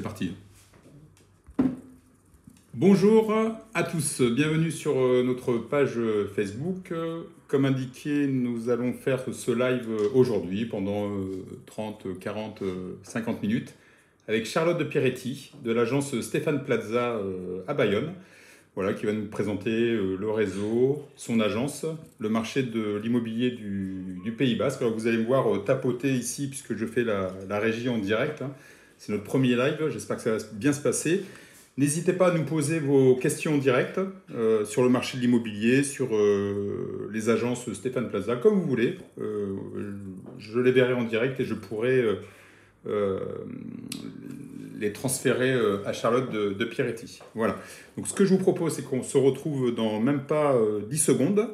c'est parti. Bonjour à tous, bienvenue sur notre page Facebook. Comme indiqué, nous allons faire ce live aujourd'hui pendant 30, 40, 50 minutes avec Charlotte de Pieretti de l'agence Stéphane Plaza à Bayonne. Voilà, qui va nous présenter le réseau, son agence, le marché de l'immobilier du Pays Basque. Alors vous allez me voir tapoter ici puisque je fais la régie en direct. C'est notre premier live, j'espère que ça va bien se passer. N'hésitez pas à nous poser vos questions en direct sur le marché de l'immobilier, sur les agences Stéphane Plaza, comme vous voulez. Je les verrai en direct et je pourrai les transférer à Charlotte de Pieretti. Voilà. Donc ce que je vous propose, c'est qu'on se retrouve dans même pas 10 secondes.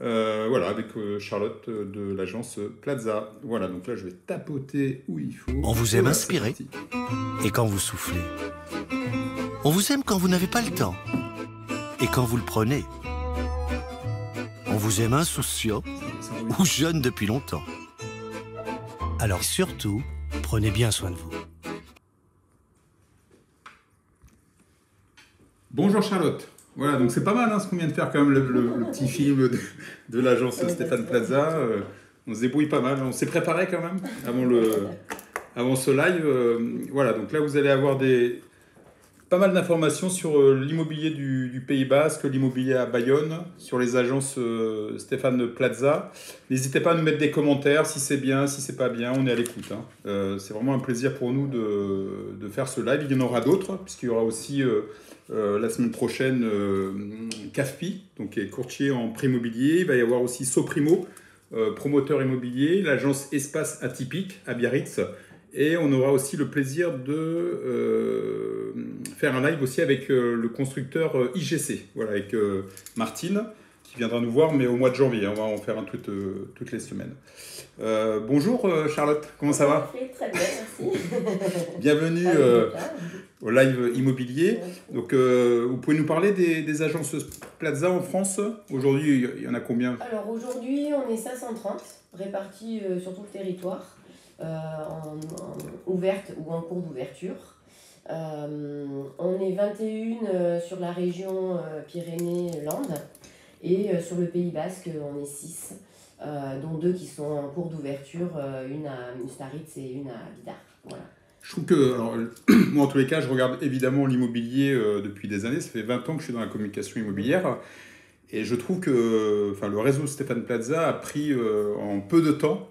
Voilà, avec Charlotte de l'agence Plaza. Voilà, donc là je vais tapoter où il faut. On vous aime inspiré et quand vous soufflez. On vous aime quand vous n'avez pas le temps et quand vous le prenez. On vous aime insouciant ou jeune depuis longtemps. Alors surtout, prenez bien soin de vous. Bonjour Charlotte. Voilà, donc c'est pas mal ce qu'on vient de faire quand même, le petit film de l'agence Stéphane Plaza. On se débrouille pas mal, on s'est préparé quand même avant ce live. Voilà, donc là vous allez avoir pas mal d'informations sur l'immobilier du Pays Basque, l'immobilier à Bayonne, sur les agences Stéphane Plaza. N'hésitez pas à nous mettre des commentaires si c'est bien, si c'est pas bien, on est à l'écoute. C'est vraiment un plaisir pour nous de faire ce live. Il y en aura d'autres, puisqu'il y aura aussi la semaine prochaine CAFPI, donc qui est courtier en prêt immobilier. Il va y avoir aussi Soprimo, promoteur immobilier, l'agence Espace Atypique à Biarritz. Et on aura aussi le plaisir de faire un live aussi avec le constructeur IGC, voilà, avec Martine, qui viendra nous voir, mais au mois de janvier. On va en faire un toutes les semaines. Bonjour Charlotte, comment ça va? Très bien, merci. Bienvenue au live immobilier. Donc, vous pouvez nous parler des agences Plaza en France? Aujourd'hui, il y en a combien? Alors aujourd'hui, on est 530, répartis sur tout le territoire. En ouverte ou en cours d'ouverture. On est 21 sur la région Pyrénées-Landes et sur le Pays Basque, on est 6, dont 2 qui sont en cours d'ouverture, une à Ustaritz et une à Bidart. Voilà. Je trouve que, alors, moi en tous les cas, je regarde évidemment l'immobilier depuis des années. Ça fait 20 ans que je suis dans la communication immobilière. Et je trouve que le réseau Stéphane Plaza a pris en peu de temps,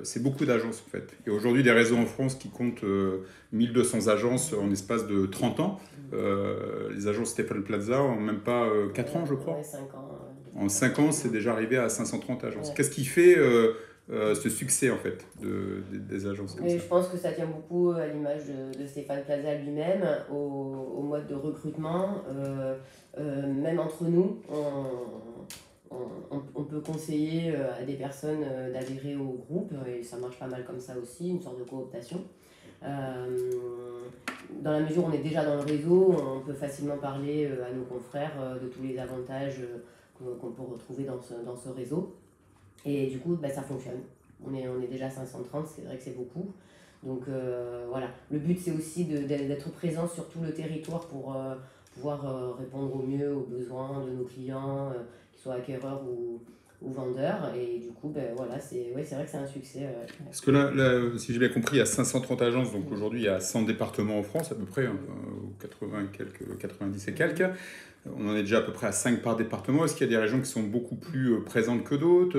c'est beaucoup d'agences en fait. Il y a aujourd'hui des réseaux en France qui comptent 1200 agences en espace de 30 ans. Les agences Stéphane Plaza en même pas 4 ans je crois. 5 ans. En 5 ans, c'est déjà arrivé à 530 agences. Ouais. Qu'est-ce qui fait ce succès en fait des agences comme ça? Je pense que ça tient beaucoup à l'image de Stéphane Plaza lui-même, au mode de recrutement. Même entre nous, on peut conseiller à des personnes d'adhérer au groupe, et ça marche pas mal comme ça aussi, une sorte de cooptation. Dans la mesure où on est déjà dans le réseau, on peut facilement parler à nos confrères de tous les avantages qu'on peut retrouver dans ce réseau. Et du coup, ça fonctionne. On est déjà à 530, c'est vrai que c'est beaucoup. Donc voilà, le but c'est aussi d'être présent sur tout le territoire pour pouvoir répondre au mieux aux besoins de nos clients, qu'ils soient acquéreurs ou vendeurs. Et du coup, voilà, c'est vrai que c'est un succès. Parce que là, si j'ai bien compris, il y a 530 agences, donc aujourd'hui il y a 100 départements en France à peu près, 90 et quelques. On en est déjà à peu près à 5 par département. Est-ce qu'il y a des régions qui sont beaucoup plus présentes que d'autres?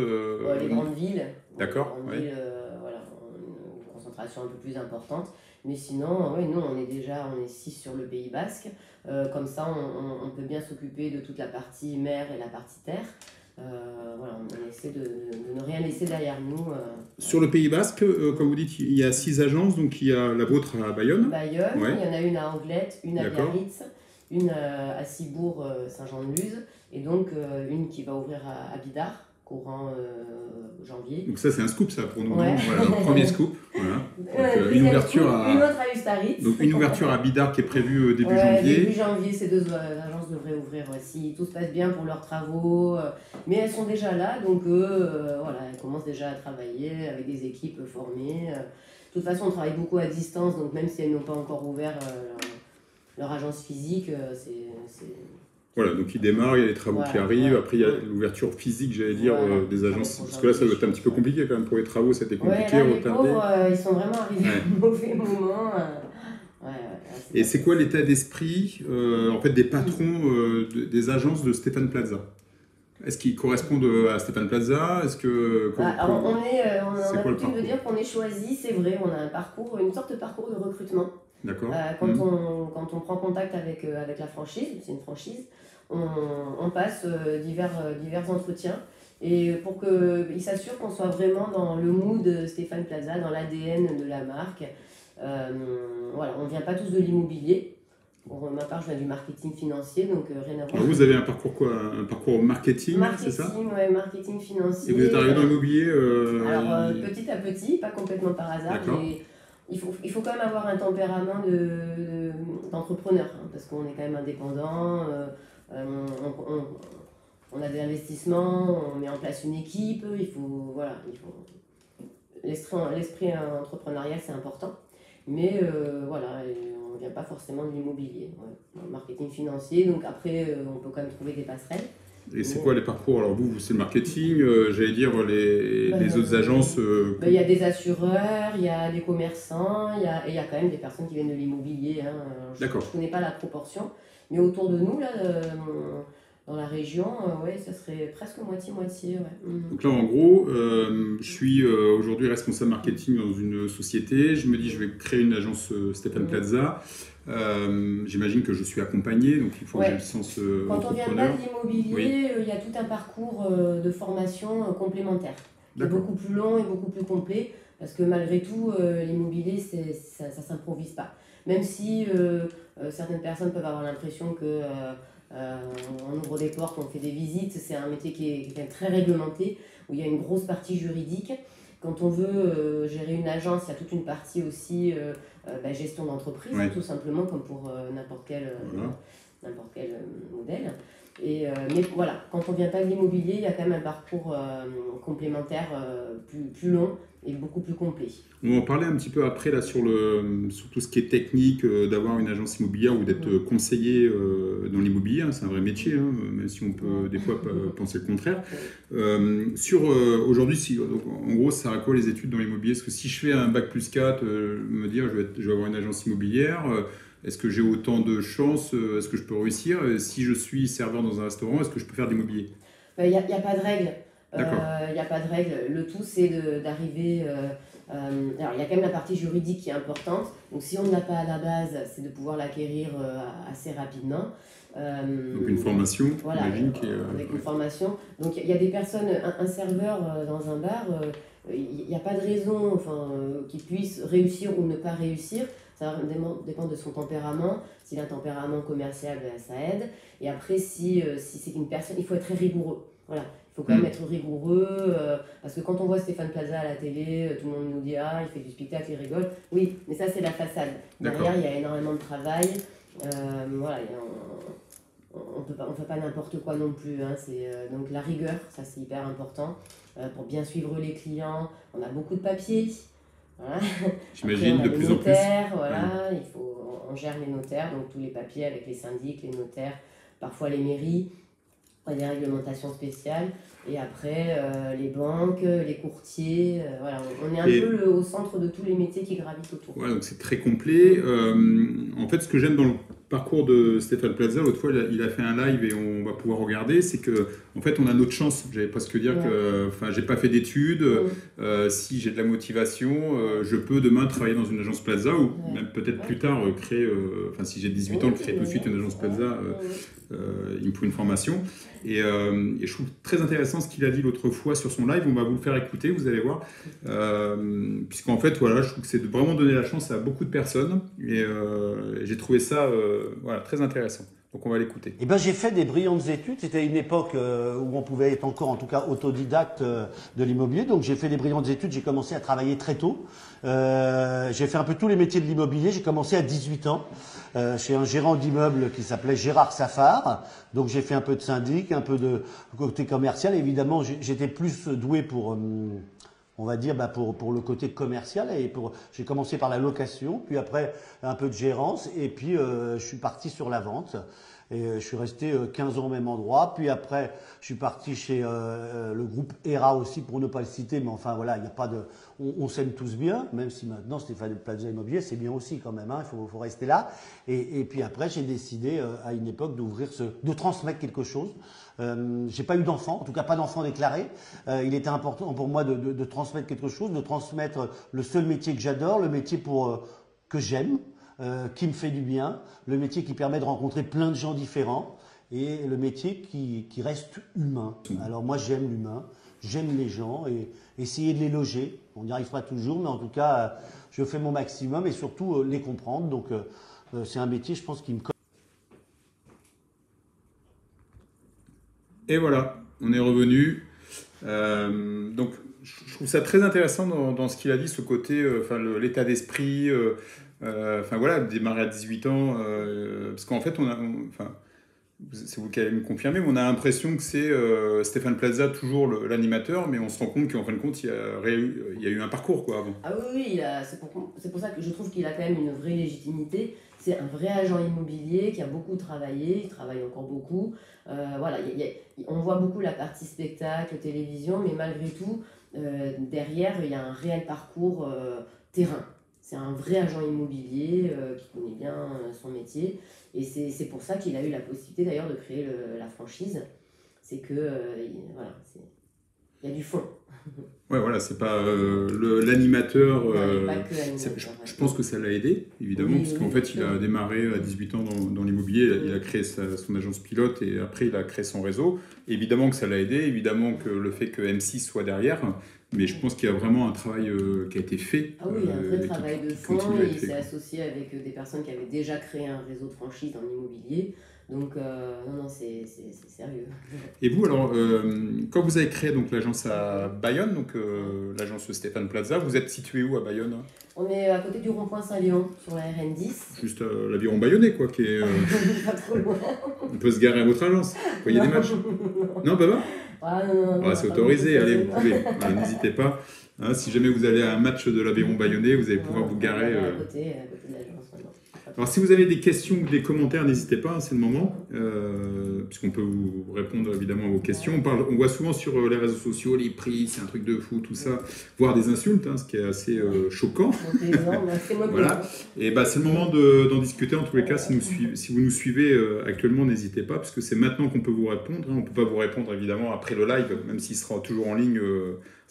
Les grandes villes. D'accord. Les grandes villes, voilà, une concentration un peu plus importante. Mais sinon, nous, on est 6 sur le Pays Basque. Comme ça, on peut bien s'occuper de toute la partie mer et la partie terre. Voilà, on essaie de ne rien laisser derrière nous. Sur le Pays Basque, comme vous dites, il y a 6 agences, donc il y a la vôtre à Bayonne. Bayonne, ouais. Il y en a une à Anglette, une à Biarritz, une à Cibourg, Saint-Jean-de-Luz, et donc une qui va ouvrir à Bidart, courant janvier. Donc ça, c'est un scoop, ça, pour nous. Ouais. Voilà, premier scoop. Voilà. Donc, une ouverture à... Une autre à Ustaritz. Donc une ouverture à Bidart qui est prévue début janvier. Début janvier, ces 2 agences devraient ouvrir si tout se passe bien pour leurs travaux. Mais elles sont déjà là, donc voilà, elles commencent déjà à travailler avec des équipes formées. toute façon, on travaille beaucoup à distance, donc même si elles n'ont pas encore ouvert leur agence physique, c'est... Voilà, donc il démarre, il y a les travaux qui arrivent, après il y a l'ouverture physique, j'allais dire, des agences. Parce que là, ça doit être un petit peu compliqué quand même pour les travaux, c'était compliqué, là, les retardé. pauvres, ils sont vraiment arrivés au mauvais moment. Et c'est quoi l'état d'esprit en fait, des patrons des agences de Stéphane Plaza? Est-ce qu'ils correspondent à Stéphane Plaza? Est-ce que on a l'habitude de dire qu'on est choisi, c'est vrai, on a un parcours, une sorte de parcours de recrutement. D'accord. Quand on prend contact avec la franchise, c'est une franchise, on passe divers entretiens et pour qu'ils s'assurent qu'on soit vraiment dans le mood Stéphane Plaza, dans l'ADN de la marque. Voilà, on ne vient pas tous de l'immobilier. Pour ma part, je viens du marketing financier, donc rien à voir. Alors vous avez un parcours quoi? Un parcours marketing, c'est ça? Ouais, marketing financier. Et vous êtes arrivé dans l'immobilier Alors, petit à petit, pas complètement par hasard. Il faut quand même avoir un tempérament d'entrepreneur, hein, parce qu'on est quand même indépendant, on a des investissements, on met en place une équipe, l'esprit entrepreneurial, c'est important. Mais voilà, on ne vient pas forcément de l'immobilier, marketing financier, donc après on peut quand même trouver des passerelles. Et c'est quoi les parcours? Alors vous c'est le marketing, j'allais dire les autres agences il y a des assureurs, il y a des commerçants, et il y a quand même des personnes qui viennent de l'immobilier. Hein. Je ne connais pas la proportion, mais autour de nous, là, dans la région, ça serait presque moitié-moitié. Ouais. Donc là, en gros, je suis aujourd'hui responsable marketing dans une société. Je me dis, je vais créer une agence Stéphane Plaza. J'imagine que je suis accompagné, donc il faut que j'ai le sens Quand entrepreneur. on vient pas de l'immobilier, il y a tout un parcours de formation complémentaire. Qui est beaucoup plus long et beaucoup plus complet, parce que malgré tout, l'immobilier, ça ne s'improvise pas. Même si certaines personnes peuvent avoir l'impression que... on ouvre des portes, on fait des visites, c'est un métier qui est très réglementé, où il y a une grosse partie juridique. Quand on veut gérer une agence, il y a toute une partie aussi gestion d'entreprise, tout simplement, comme pour n'importe quel modèle. Mais voilà, quand on vient pas de l'immobilier, il y a quand même un parcours complémentaire plus long et beaucoup plus complet. On va en parler un petit peu après là, sur tout ce qui est technique d'avoir une agence immobilière ou d'être conseiller dans l'immobilier. Hein, c'est un vrai métier, hein, même si on peut des fois penser le contraire. Aujourd'hui, en gros, ça sert à quoi les études dans l'immobilier? Parce que si je fais un bac plus 4, me dire je vais avoir une agence immobilière, est-ce que j'ai autant de chance? Est-ce que je peux réussir? Si je suis serveur dans un restaurant, est-ce que je peux faire de l'immobilier? Il n'y a pas de règle. Il n'y a pas de règle. Le tout, c'est d'arriver... alors, il y a quand même la partie juridique qui est importante. Donc, si on ne l'a pas à la base, c'est de pouvoir l'acquérir assez rapidement. Donc, une formation, voilà, avec une formation. Donc, il y a des personnes, un serveur dans un bar, il n'y a pas de raison qu'il puisse réussir ou ne pas réussir. Ça dépend de son tempérament. S'il a un tempérament commercial, ça aide. Et après, si c'est une personne, il faut être très rigoureux. Voilà. Il faut quand même être rigoureux, parce que quand on voit Stéphane Plaza à la télé, tout le monde nous dit « Ah, il fait du spectacle, il rigole ». Oui, mais ça, c'est la façade. Derrière, il y a énormément de travail. Voilà, on ne fait pas n'importe quoi non plus. Hein. Donc la rigueur, ça, c'est hyper important. Pour bien suivre les clients, on a beaucoup de papiers. Voilà. J'imagine de plus en plus. Voilà, on gère les notaires, donc tous les papiers avec les syndics, les notaires, parfois les mairies. Des réglementations spéciales, et après les banques, les courtiers, voilà, on est un peu au centre de tous les métiers qui gravitent autour. Ouais, donc c'est très complet. En fait, ce que j'aime dans le parcours de Stéphane Plaza, l'autre fois il a fait un live et on va pouvoir regarder, c'est que en fait on a notre chance. J'allais presque dire que j'ai pas fait d'études, si j'ai de la motivation, je peux demain travailler dans une agence Plaza ou même peut-être plus tard créer, si j'ai 18 ans, créer tout de suite une agence Plaza. Il me faut une formation et je trouve très intéressant ce qu'il a dit l'autre fois sur son live. On va vous le faire écouter, vous allez voir, puisqu'en fait voilà, je trouve que c'est de vraiment donner la chance à beaucoup de personnes et j'ai trouvé ça très intéressant. Donc on va l'écouter. Eh ben, j'ai fait des brillantes études. C'était une époque où on pouvait être encore, en tout cas, autodidacte de l'immobilier. Donc j'ai fait des brillantes études. J'ai commencé à travailler très tôt. J'ai fait un peu tous les métiers de l'immobilier. J'ai commencé à 18 ans chez un gérant d'immeuble qui s'appelait Gérard Safar. Donc j'ai fait un peu de syndic, un peu de côté commercial. Évidemment, j'étais plus doué pour on va dire, pour le côté commercial. J'ai commencé par la location, puis après un peu de gérance, et puis je suis parti sur la vente. Et je suis resté 15 ans au même endroit. Puis après, je suis parti chez le groupe ERA aussi, pour ne pas le citer. Mais enfin, voilà, il n'y a pas de... On s'aime tous bien, même si maintenant Stéphane Plaza Immobilier, c'est bien aussi quand même. Hein, faut rester là. Et puis après, j'ai décidé à une époque de transmettre quelque chose. J'ai pas eu d'enfant, en tout cas pas d'enfant déclaré. Il était important pour moi de transmettre quelque chose, de transmettre le seul métier que j'adore, le métier que j'aime. Qui me fait du bien, le métier qui permet de rencontrer plein de gens différents et le métier qui reste humain. Alors moi j'aime l'humain, j'aime les gens et essayer de les loger. On n'y arrive pas toujours, mais en tout cas je fais mon maximum et surtout les comprendre. Donc c'est un métier, je pense, qui me... Et voilà, on est revenu. Donc je trouve ça très intéressant dans ce qu'il a dit, ce côté, l'état d'esprit... voilà, démarrer à 18 ans, parce qu'en fait, c'est vous qui allez me confirmer, mais on a l'impression que c'est Stéphane Plaza, toujours l'animateur, mais on se rend compte qu'en fin de compte, il y a eu un parcours, quoi, avant. Ah oui, c'est pour ça que je trouve qu'il a quand même une vraie légitimité. C'est un vrai agent immobilier qui a beaucoup travaillé, il travaille encore beaucoup. Voilà, on voit beaucoup la partie spectacle, télévision, mais malgré tout, derrière, il y a un réel parcours terrain. C'est un vrai agent immobilier qui connaît bien son métier. Et c'est pour ça qu'il a eu la possibilité d'ailleurs de créer la franchise. C'est que, voilà, il y a du fond. Ouais, voilà, c'est pas l'animateur. Je pense que ça l'a aidé, évidemment, Oui, parce qu'en fait, il a démarré à 18 ans dans l'immobilier, il a créé son agence pilote et après, il a créé son réseau. Évidemment que ça l'a aidé, évidemment que le fait que M6 soit derrière, mais je pense qu'il y a vraiment un travail qui a été fait. Ah oui, un vrai travail de fond, et il s'est associé avec des personnes qui avaient déjà créé un réseau de franchise dans l'immobilier. Donc, non, c'est sérieux. Et vous, alors, quand vous avez créé donc l'agence à Bayonne, donc l'agence Stéphane Plaza, vous êtes situé où à Bayonne? On est à côté du rond-point Saint-Léon, sur la RN10. Juste l'aviron bayonnais, quoi, qui est... Pas trop loin. On peut se garer à votre agence. Vous voyez des matchs? Non, pas mal. Ah, non, c'est autorisé, allez, vous pouvez. N'hésitez pas. Hein, si jamais vous allez à un match de l'aviron bayonnais, vous allez pouvoir vous garer. À côté de l'agence, maintenant. Alors, si vous avez des questions ou des commentaires, n'hésitez pas, hein, c'est le moment, puisqu'on peut vous répondre évidemment à vos questions. On voit souvent sur les réseaux sociaux les prix, c'est un truc de fou, tout ça, voire des insultes, hein, ce qui est assez choquant. Voilà. Et c'est le moment d'en discuter. En tous les cas, si vous nous suivez actuellement, n'hésitez pas, parce que c'est maintenant qu'on peut vous répondre. Hein. On ne peut pas vous répondre évidemment après le live, même s'il sera toujours en ligne.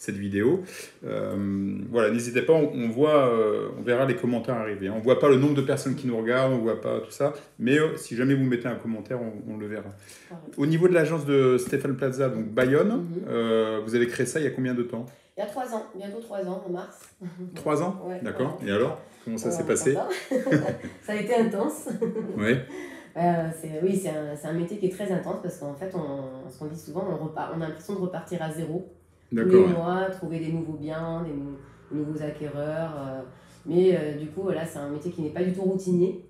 Cette vidéo. Voilà, n'hésitez pas, on verra les commentaires arriver. On ne voit pas le nombre de personnes qui nous regardent, on ne voit pas tout ça, mais si jamais vous mettez un commentaire, on le verra. Au niveau de l'agence de Stéphane Plaza, donc Bayonne, vous avez créé ça il y a combien de temps? Il y a 3 ans, bientôt 3 ans, en mars. 3 ans? Ouais, d'accord. Et alors, comment ça s'est passé? Ça a été intense. Ouais. Oui, c'est un métier qui est très intense parce qu'en fait, ce qu'on dit souvent, on a l'impression de repartir à zéro. Tous les mois, trouver des nouveaux biens, des nouveaux acquéreurs. Mais du coup, là, c'est un métier qui n'est pas du tout routinier.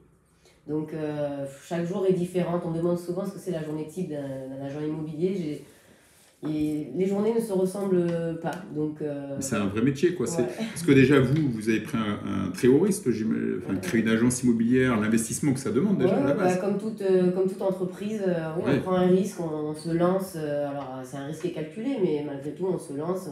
Donc, chaque jour est différent. On me demande souvent ce que c'est la journée type d'un agent immobilier. Et les journées ne se ressemblent pas. Donc, c'est un vrai métier, quoi. Ouais. Parce que déjà, vous avez pris un très haut risque, créer une agence immobilière, l'investissement que ça demande déjà à la base. Comme toute entreprise, on prend un risque, on se lance. Alors, c'est un risque qui est calculé, mais malgré tout, on se lance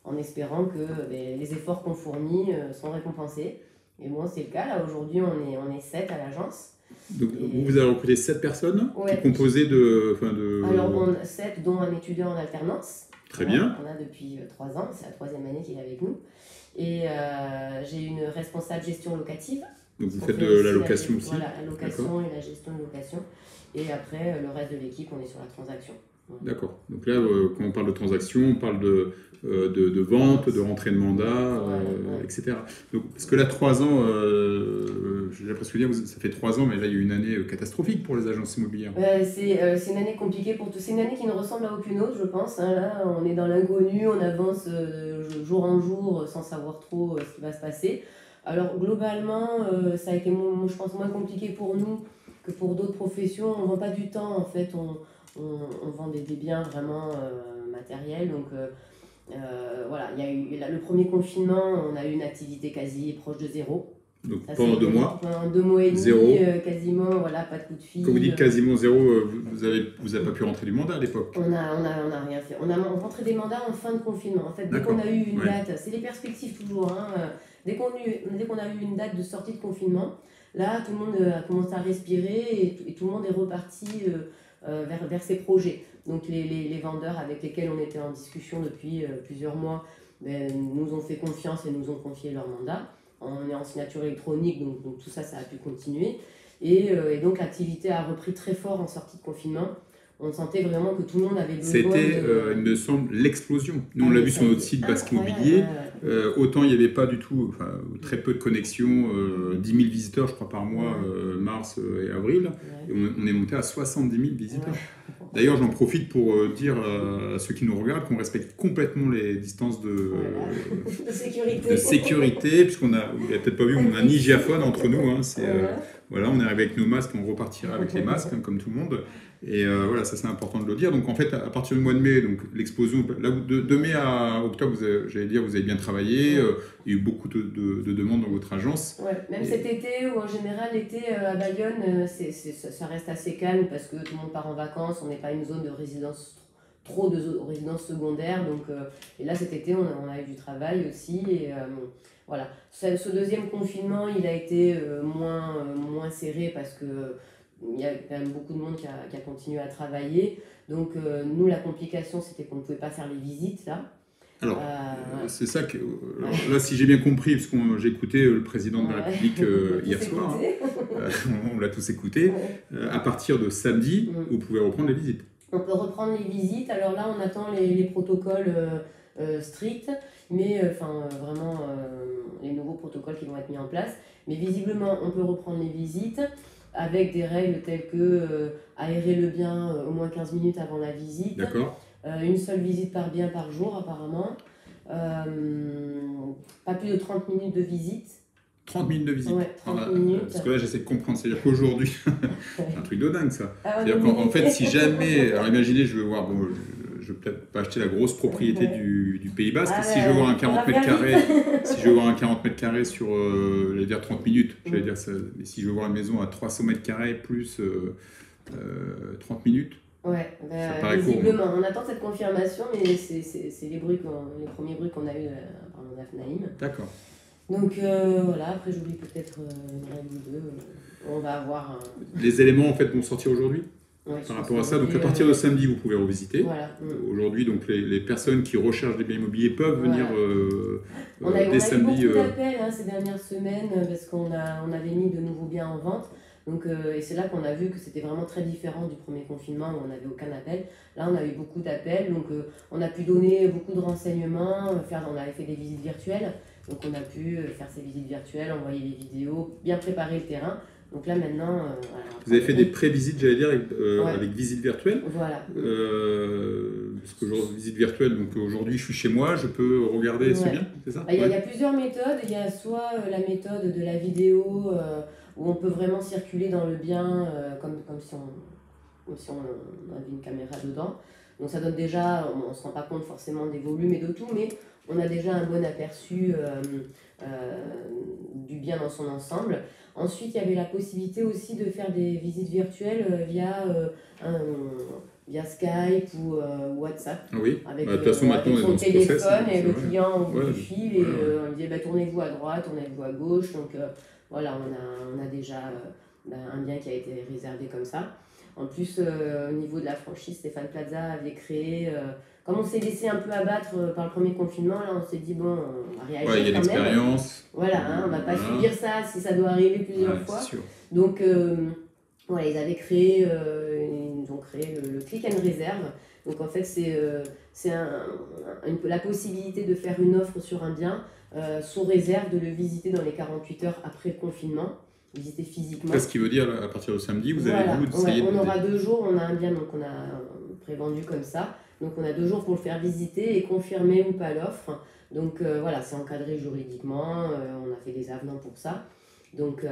en espérant que les efforts qu'on fournit sont récompensés. Et bon, c'est le cas. Là, aujourd'hui, on est 7 à l'agence. Donc, vous avez recruté 7 personnes qui composaient de... Alors, 7, dont un étudiant en alternance. Très bien. On a depuis 3 ans, c'est la 3e année qu'il est avec nous. Et j'ai une responsable gestion locative. Donc, vous faites de la location aussi? Voilà, la location et la gestion de location. Et après, le reste de l'équipe, on est sur la transaction. Voilà. D'accord. Donc là, quand on parle de transaction, on parle de vente, de rentrée de mandat, etc. Donc, parce que là, 3 ans, j'ai presque dire, ça fait 3 ans, mais là, il y a eu une année catastrophique pour les agences immobilières. C'est une année compliquée pour tous. C'est une année qui ne ressemble à aucune autre, je pense. Hein. Là, on est dans l'inconnu, on avance jour en jour sans savoir trop ce qui va se passer. Alors, globalement, ça a été, je pense, moins compliqué pour nous que pour d'autres professions. On ne vend pas du temps, en fait. On vend des biens vraiment matériels. Donc, Voilà, il y a eu le premier confinement, on a eu une activité quasi proche de zéro. Donc pendant 2 mois. Pendant 2 mois et demi, zéro. Quasiment, voilà, pas de coup de fil. Quand vous dites quasiment zéro, vous avez pas pu rentrer du mandat à l'époque? On a rien fait. On a rentré des mandats en fin de confinement. En fait, dès qu'on a eu une date, c'est les perspectives toujours, hein, dès qu'on a eu une date de sortie de confinement, là, tout le monde a commencé à respirer et tout le monde est reparti vers ses projets. Donc les vendeurs avec lesquels on était en discussion depuis plusieurs mois nous ont fait confiance et nous ont confié leur mandat. On est en signature électronique, donc tout ça, ça a pu continuer. Et donc l'activité a repris très fort en sortie de confinement. On sentait vraiment que tout le monde avait besoin. C'était, il me semble, l'explosion. Nous, on l'a vu sur notre site Basque Immobilier. Autant il n'y avait pas du tout, enfin, très peu de connexions, 10 000 visiteurs, je crois, par mois, mars et avril. Et on est monté à 70 000 visiteurs. D'ailleurs, j'en profite pour dire à ceux qui nous regardent qu'on respecte complètement les distances de sécurité, puisqu'on a, vous l'avez peut-être pas vu, on a ni giaphone entre nous. Hein, voilà, on est arrivé avec nos masques, on repartira avec les masques, hein, comme tout le monde. Et voilà, ça c'est important de le dire. Donc en fait, à partir du mois de mai, donc l'explosion, là, de mai à octobre, j'allais dire, vous avez bien travaillé. Il y a eu beaucoup de demandes dans votre agence. Ouais, même cet été, ou en général, l'été à Bayonne, ça reste assez calme parce que tout le monde part en vacances, on n'est pas une zone de résidence, trop de résidence secondaire. Donc, et là, cet été, on a eu du travail aussi. Et voilà. Ce deuxième confinement, il a été moins serré parce que il y a quand même beaucoup de monde qui a continué à travailler. Donc, nous, la complication, c'était qu'on ne pouvait pas faire les visites, là. Alors, c'est ça que... là, si j'ai bien compris, parce que j'ai écouté le président de la République hier soir, on l'a tous écouté, à partir de samedi, vous pouvez reprendre les visites. On peut reprendre les visites. Alors là, on attend les protocoles stricts, mais vraiment les nouveaux protocoles qui vont être mis en place. Mais visiblement, on peut reprendre les visites avec des règles telles que aérer le bien au moins 15 minutes avant la visite. D'accord. Une seule visite par bien par jour, apparemment. Pas plus de 30 minutes de visite. 30 minutes de visite. Ouais, 30 minutes. Parce que là, j'essaie de comprendre. C'est-à-dire qu'aujourd'hui, c'est un truc de dingue, ça. C'est-à-dire qu'en fait, si jamais... Alors imaginez, je veux voir... Bon, je vais peut-être pas acheter la grosse propriété du Pays Basque. Si je veux voir un 40 mètres carrés, si je veux voir un 40 mètres carrés sur, j'allais dire 30 minutes, j'allais dire ça, mais si je veux voir une maison à 300 mètres carrés plus 30 minutes, ouais, court. visiblement. On attend cette confirmation, mais c'est les premiers bruits qu'on a eu par mon Naïm. D'accord. Donc voilà, après j'oublie peut-être une règle ou deux. On va avoir Les éléments en fait vont sortir aujourd'hui. Ouais, par rapport à ça, donc à partir de samedi, vous pouvez revisiter. Voilà. Aujourd'hui, donc les personnes qui recherchent des biens immobiliers peuvent venir on a dès samedi. Eu beaucoup d'appels ces dernières semaines parce qu'on avait mis de nouveaux biens en vente. Donc, et c'est là qu'on a vu que c'était vraiment très différent du premier confinement où on n'avait aucun appel. Là, on a eu beaucoup d'appels, donc on a pu donner beaucoup de renseignements. On avait fait des visites virtuelles, donc on a pu faire ces visites virtuelles, envoyer les vidéos, bien préparer le terrain. Donc là maintenant... Vous avez fait des pré-visites, j'allais dire, avec visite virtuelle. Voilà. Parce que visite virtuelle, donc aujourd'hui je suis chez moi, je peux regarder ce bien, c'est ça? Il y a plusieurs méthodes. Il y a soit la méthode de la vidéo où on peut vraiment circuler dans le bien comme si on avait une caméra dedans. Donc ça donne déjà, on ne se rend pas compte forcément des volumes et de tout, mais on a déjà un bon aperçu du bien dans son ensemble. Ensuite, il y avait la possibilité aussi de faire des visites virtuelles via Skype ou WhatsApp. Oui, avec de toute façon, maintenant, on est son dans ce téléphone process, et le client au bout du fil et ouais. on dit tournez-vous à droite, tournez-vous à gauche. Donc voilà, on a déjà un bien qui a été réservé comme ça. En plus, au niveau de la franchise, Stéphane Plaza avait créé... comme on s'est laissé un peu abattre par le premier confinement, là on s'est dit bon, on va réagir quand même. Il y a l'expérience. Voilà, on ne va pas subir ça si ça doit arriver plusieurs fois. Sûr. Donc voilà, ils avaient créé, le click and reserve. Donc en fait, c'est la possibilité de faire une offre sur un bien sous réserve de le visiter dans les 48 heures après le confinement. Visiter physiquement. C'est ce qui veut dire à partir de samedi, vous voilà, avez essayé on aura 2 jours, on a un bien donc on a prévendu comme ça. Donc on a 2 jours pour le faire visiter et confirmer ou pas l'offre. Donc voilà, c'est encadré juridiquement, on a fait des avenants pour ça. Donc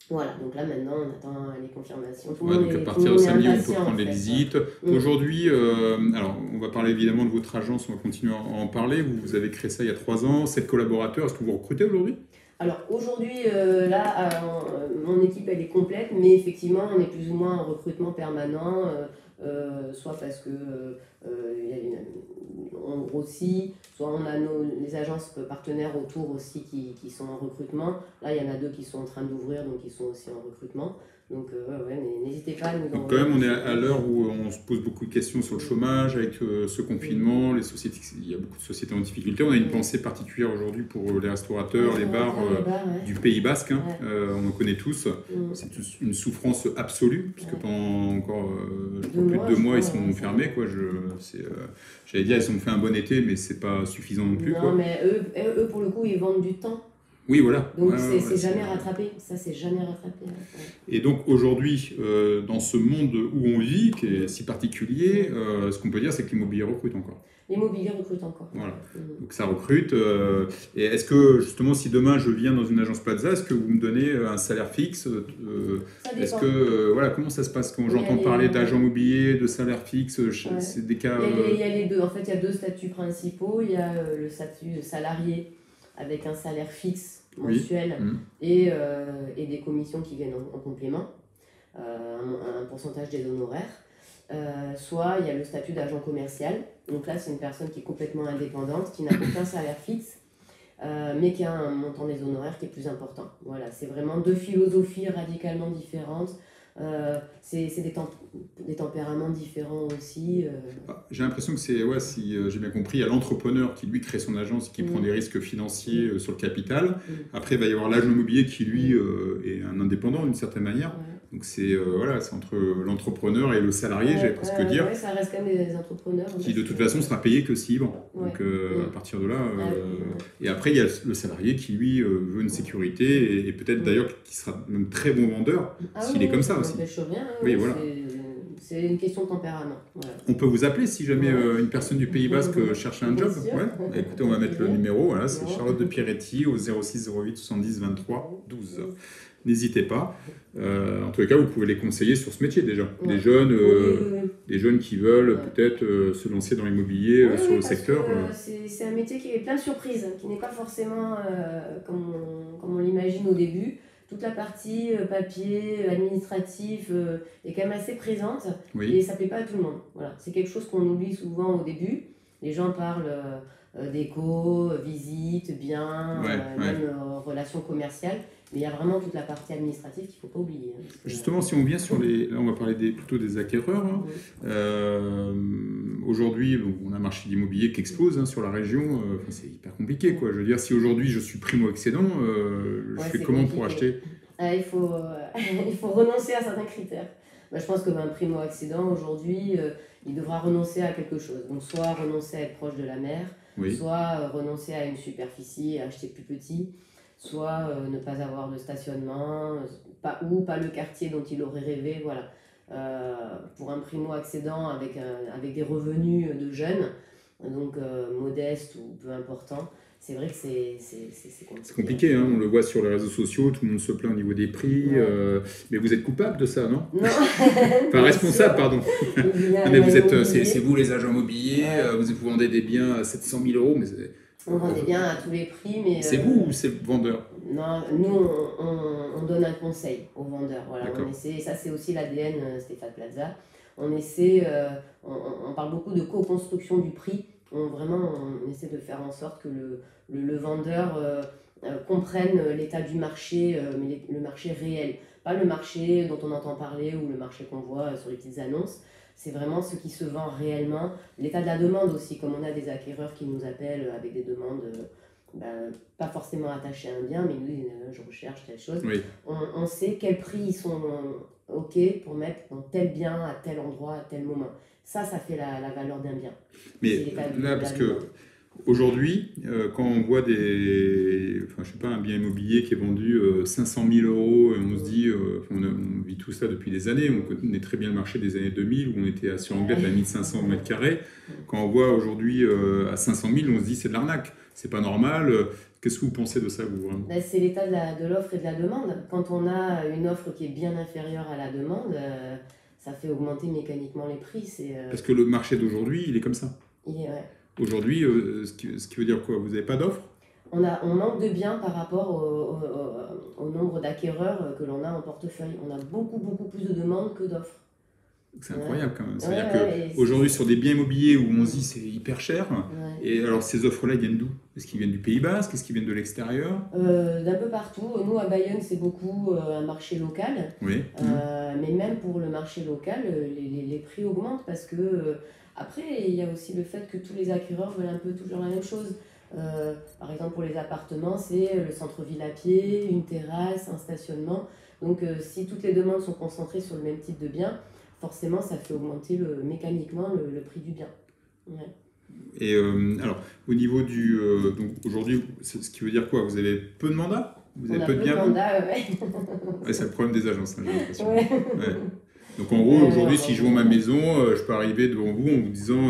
Voilà, donc là maintenant on attend les confirmations. Donc à partir de samedi, on peut prendre les en fait, visites. Aujourd'hui, alors on va parler évidemment de votre agence, on va continuer à en parler. Vous avez créé ça il y a 3 ans, 7 collaborateurs. Est-ce que vous recrutez aujourd'hui? Alors aujourd'hui, mon équipe elle est complète, mais effectivement on est plus ou moins en recrutement permanent, soit parce que on grossit, soit on a les agences partenaires autour aussi qui sont en recrutement. Là il y en a 2 qui sont en train d'ouvrir, donc ils sont aussi en recrutement. Donc mais n'hésitez pas à nous Donc envoyer. quand même, on est à l'heure où on se pose beaucoup de questions sur le chômage, avec ce confinement, les sociétés, il y a beaucoup de sociétés en difficulté. On a une pensée particulière aujourd'hui pour les restaurateurs, les bars du Pays Basque, hein. On en connaît tous. C'est une souffrance absolue, puisque pendant encore plus de 2 mois, ils sont fermés. J'allais dire, ils ont fait un bon été, mais c'est pas suffisant non plus. Non, mais eux, pour le coup, ils vendent du temps. Oui, voilà. Donc c'est jamais rattrapé, ça c'est jamais rattrapé. Et donc aujourd'hui, dans ce monde où on vit, qui est si particulier, ce qu'on peut dire, c'est que l'immobilier recrute encore. L'immobilier recrute encore. Voilà. Donc ça recrute. Et est-ce que justement, si demain je viens dans une agence Plaza, est-ce que vous me donnez un salaire fixe? Ça dépend. Est-ce que voilà, comment ça se passe quand j'entends parler d'agent immobilier, de salaire fixe? C'est des cas. Il y a les deux. En fait, il y a 2 statuts principaux. Il y a le statut salarié avec un salaire fixe mensuel et des commissions qui viennent en complément, un pourcentage des honoraires. Soit il y a le statut d'agent commercial. Donc là, c'est une personne qui est complètement indépendante, qui n'a aucun salaire fixe, mais qui a un montant des honoraires qui est plus important. Voilà, c'est vraiment 2 philosophies radicalement différentes. C'est des tempéraments différents aussi. J'ai l'impression que c'est, si j'ai bien compris, il y a l'entrepreneur qui lui crée son agence, qui prend des risques financiers sur le capital. Après, il va y avoir l'agent immobilier qui lui est un indépendant d'une certaine manière. Donc c'est entre l'entrepreneur et le salarié, j'allais presque dire. Ça reste quand même des entrepreneurs. Qui de toute façon sera payé que s'il vend. Donc à partir de là. Et après, il y a le salarié qui lui veut une sécurité et peut-être d'ailleurs qui sera même très bon vendeur s'il est comme ça aussi. Rien, oui, voilà. C'est une question de tempérament. Voilà. On peut vous appeler si jamais une personne du Pays Basque cherche un job. Écoutez, on va mettre le numéro. Voilà, c'est Charlotte de Pierretti au 06 08 70 23 12. N'hésitez pas. En tous les cas, vous pouvez les conseiller sur ce métier déjà. Des jeunes qui veulent peut-être se lancer dans l'immobilier sur le secteur. C'est un métier qui est plein de surprises, qui n'est pas forcément comme on l'imagine au début. Toute la partie papier, administratif est quand même assez présente et ça ne plaît pas à tout le monde. Voilà. C'est quelque chose qu'on oublie souvent au début. Les gens parlent d'éco, visite, biens, même relations commerciales. Mais il y a vraiment toute la partie administrative qu'il ne faut pas oublier. Justement, si on vient sur les... Là, on va parler plutôt des acquéreurs. Aujourd'hui, on a un marché d'immobilier qui explose sur la région. C'est hyper compliqué, quoi. Je veux dire, si aujourd'hui je suis primo-accédant, je fais comment pour acheter? Il faut renoncer à certains critères. Je pense qu'un primo-accédant, aujourd'hui, il devra renoncer à quelque chose. Donc, soit renoncer à être proche de la mer, soit renoncer à une superficie et acheter plus petit, soit ne pas avoir de stationnement, pas le quartier dont il aurait rêvé. Voilà. Pour un primo-accédant avec des revenus de jeunes, donc modestes ou peu importants, c'est vrai que c'est compliqué. C'est compliqué, hein, on le voit sur les réseaux sociaux, tout le monde se plaint au niveau des prix, mais vous êtes coupable de ça, non? Non. Enfin, responsable, pardon. Mais c'est vous les agents immobiliers, vous vendez des biens à 700 000 euros, mais on vend des biens à tous les prix, mais... C'est vous ou c'est le vendeur? Non, nous on donne un conseil aux vendeurs. Voilà, ça c'est aussi l'ADN Stéphane Plaza. On essaie, on parle beaucoup de co-construction du prix. On essaie de faire en sorte que le vendeur comprenne l'état du marché, mais le marché réel. Pas le marché dont on entend parler ou le marché qu'on voit sur les petites annonces. C'est vraiment ce qui se vend réellement. L'état de la demande aussi, comme on a des acquéreurs qui nous appellent avec des demandes pas forcément attachées à un bien, mais nous disent je recherche telle chose. On sait quel prix ils sont OK pour mettre dans tel bien, à tel endroit, à tel moment. Ça fait la valeur d'un bien. Mais là, parce que Aujourd'hui, quand on voit un bien immobilier qui est vendu 500 000 euros, et on se dit, on vit tout ça depuis des années, on connaît très bien le marché des années 2000, où on était sur Anglette à 1500 mètres carrés. Quand on voit aujourd'hui à 500 000, on se dit c'est de l'arnaque, c'est pas normal. Qu'est-ce que vous pensez de ça, vous, vraiment ? C'est l'état de l'offre et de la demande. Quand on a une offre qui est bien inférieure à la demande, ça fait augmenter mécaniquement les prix. Parce que le marché d'aujourd'hui, il est comme ça. Ouais. Aujourd'hui, ce qui veut dire quoi ? Vous n'avez pas d'offre ? On manque de biens par rapport au nombre d'acquéreurs que l'on a en portefeuille. On a beaucoup plus de demandes que d'offres. C'est incroyable quand même. C'est-à-dire qu'aujourd'hui, sur des biens immobiliers où on se dit c'est hyper cher, et alors ces offres-là, ils viennent d'où ? Est-ce qu'ils viennent du Pays Basque ? Est-ce qu'ils viennent de l'extérieur ? D'un peu partout. Nous, à Bayonne, c'est beaucoup un marché local. Oui. Mais même pour le marché local, les prix augmentent parce que... Après, il y a aussi le fait que tous les acquéreurs veulent un peu toujours la même chose. Par exemple, pour les appartements, c'est le centre-ville à pied, une terrasse, un stationnement. Donc, si toutes les demandes sont concentrées sur le même type de bien, forcément, ça fait augmenter mécaniquement le prix du bien. Ouais. Et alors, au niveau du... donc aujourd'hui, ce qui veut dire quoi ? Vous avez peu de mandats ? Vous avez peu de biens ? Mandats, ouais. Ouais, c'est le problème des agences, hein, j'ai l'impression. Ouais. Ouais. Donc en gros, aujourd'hui, si je vends ma maison, je peux arriver devant vous en vous disant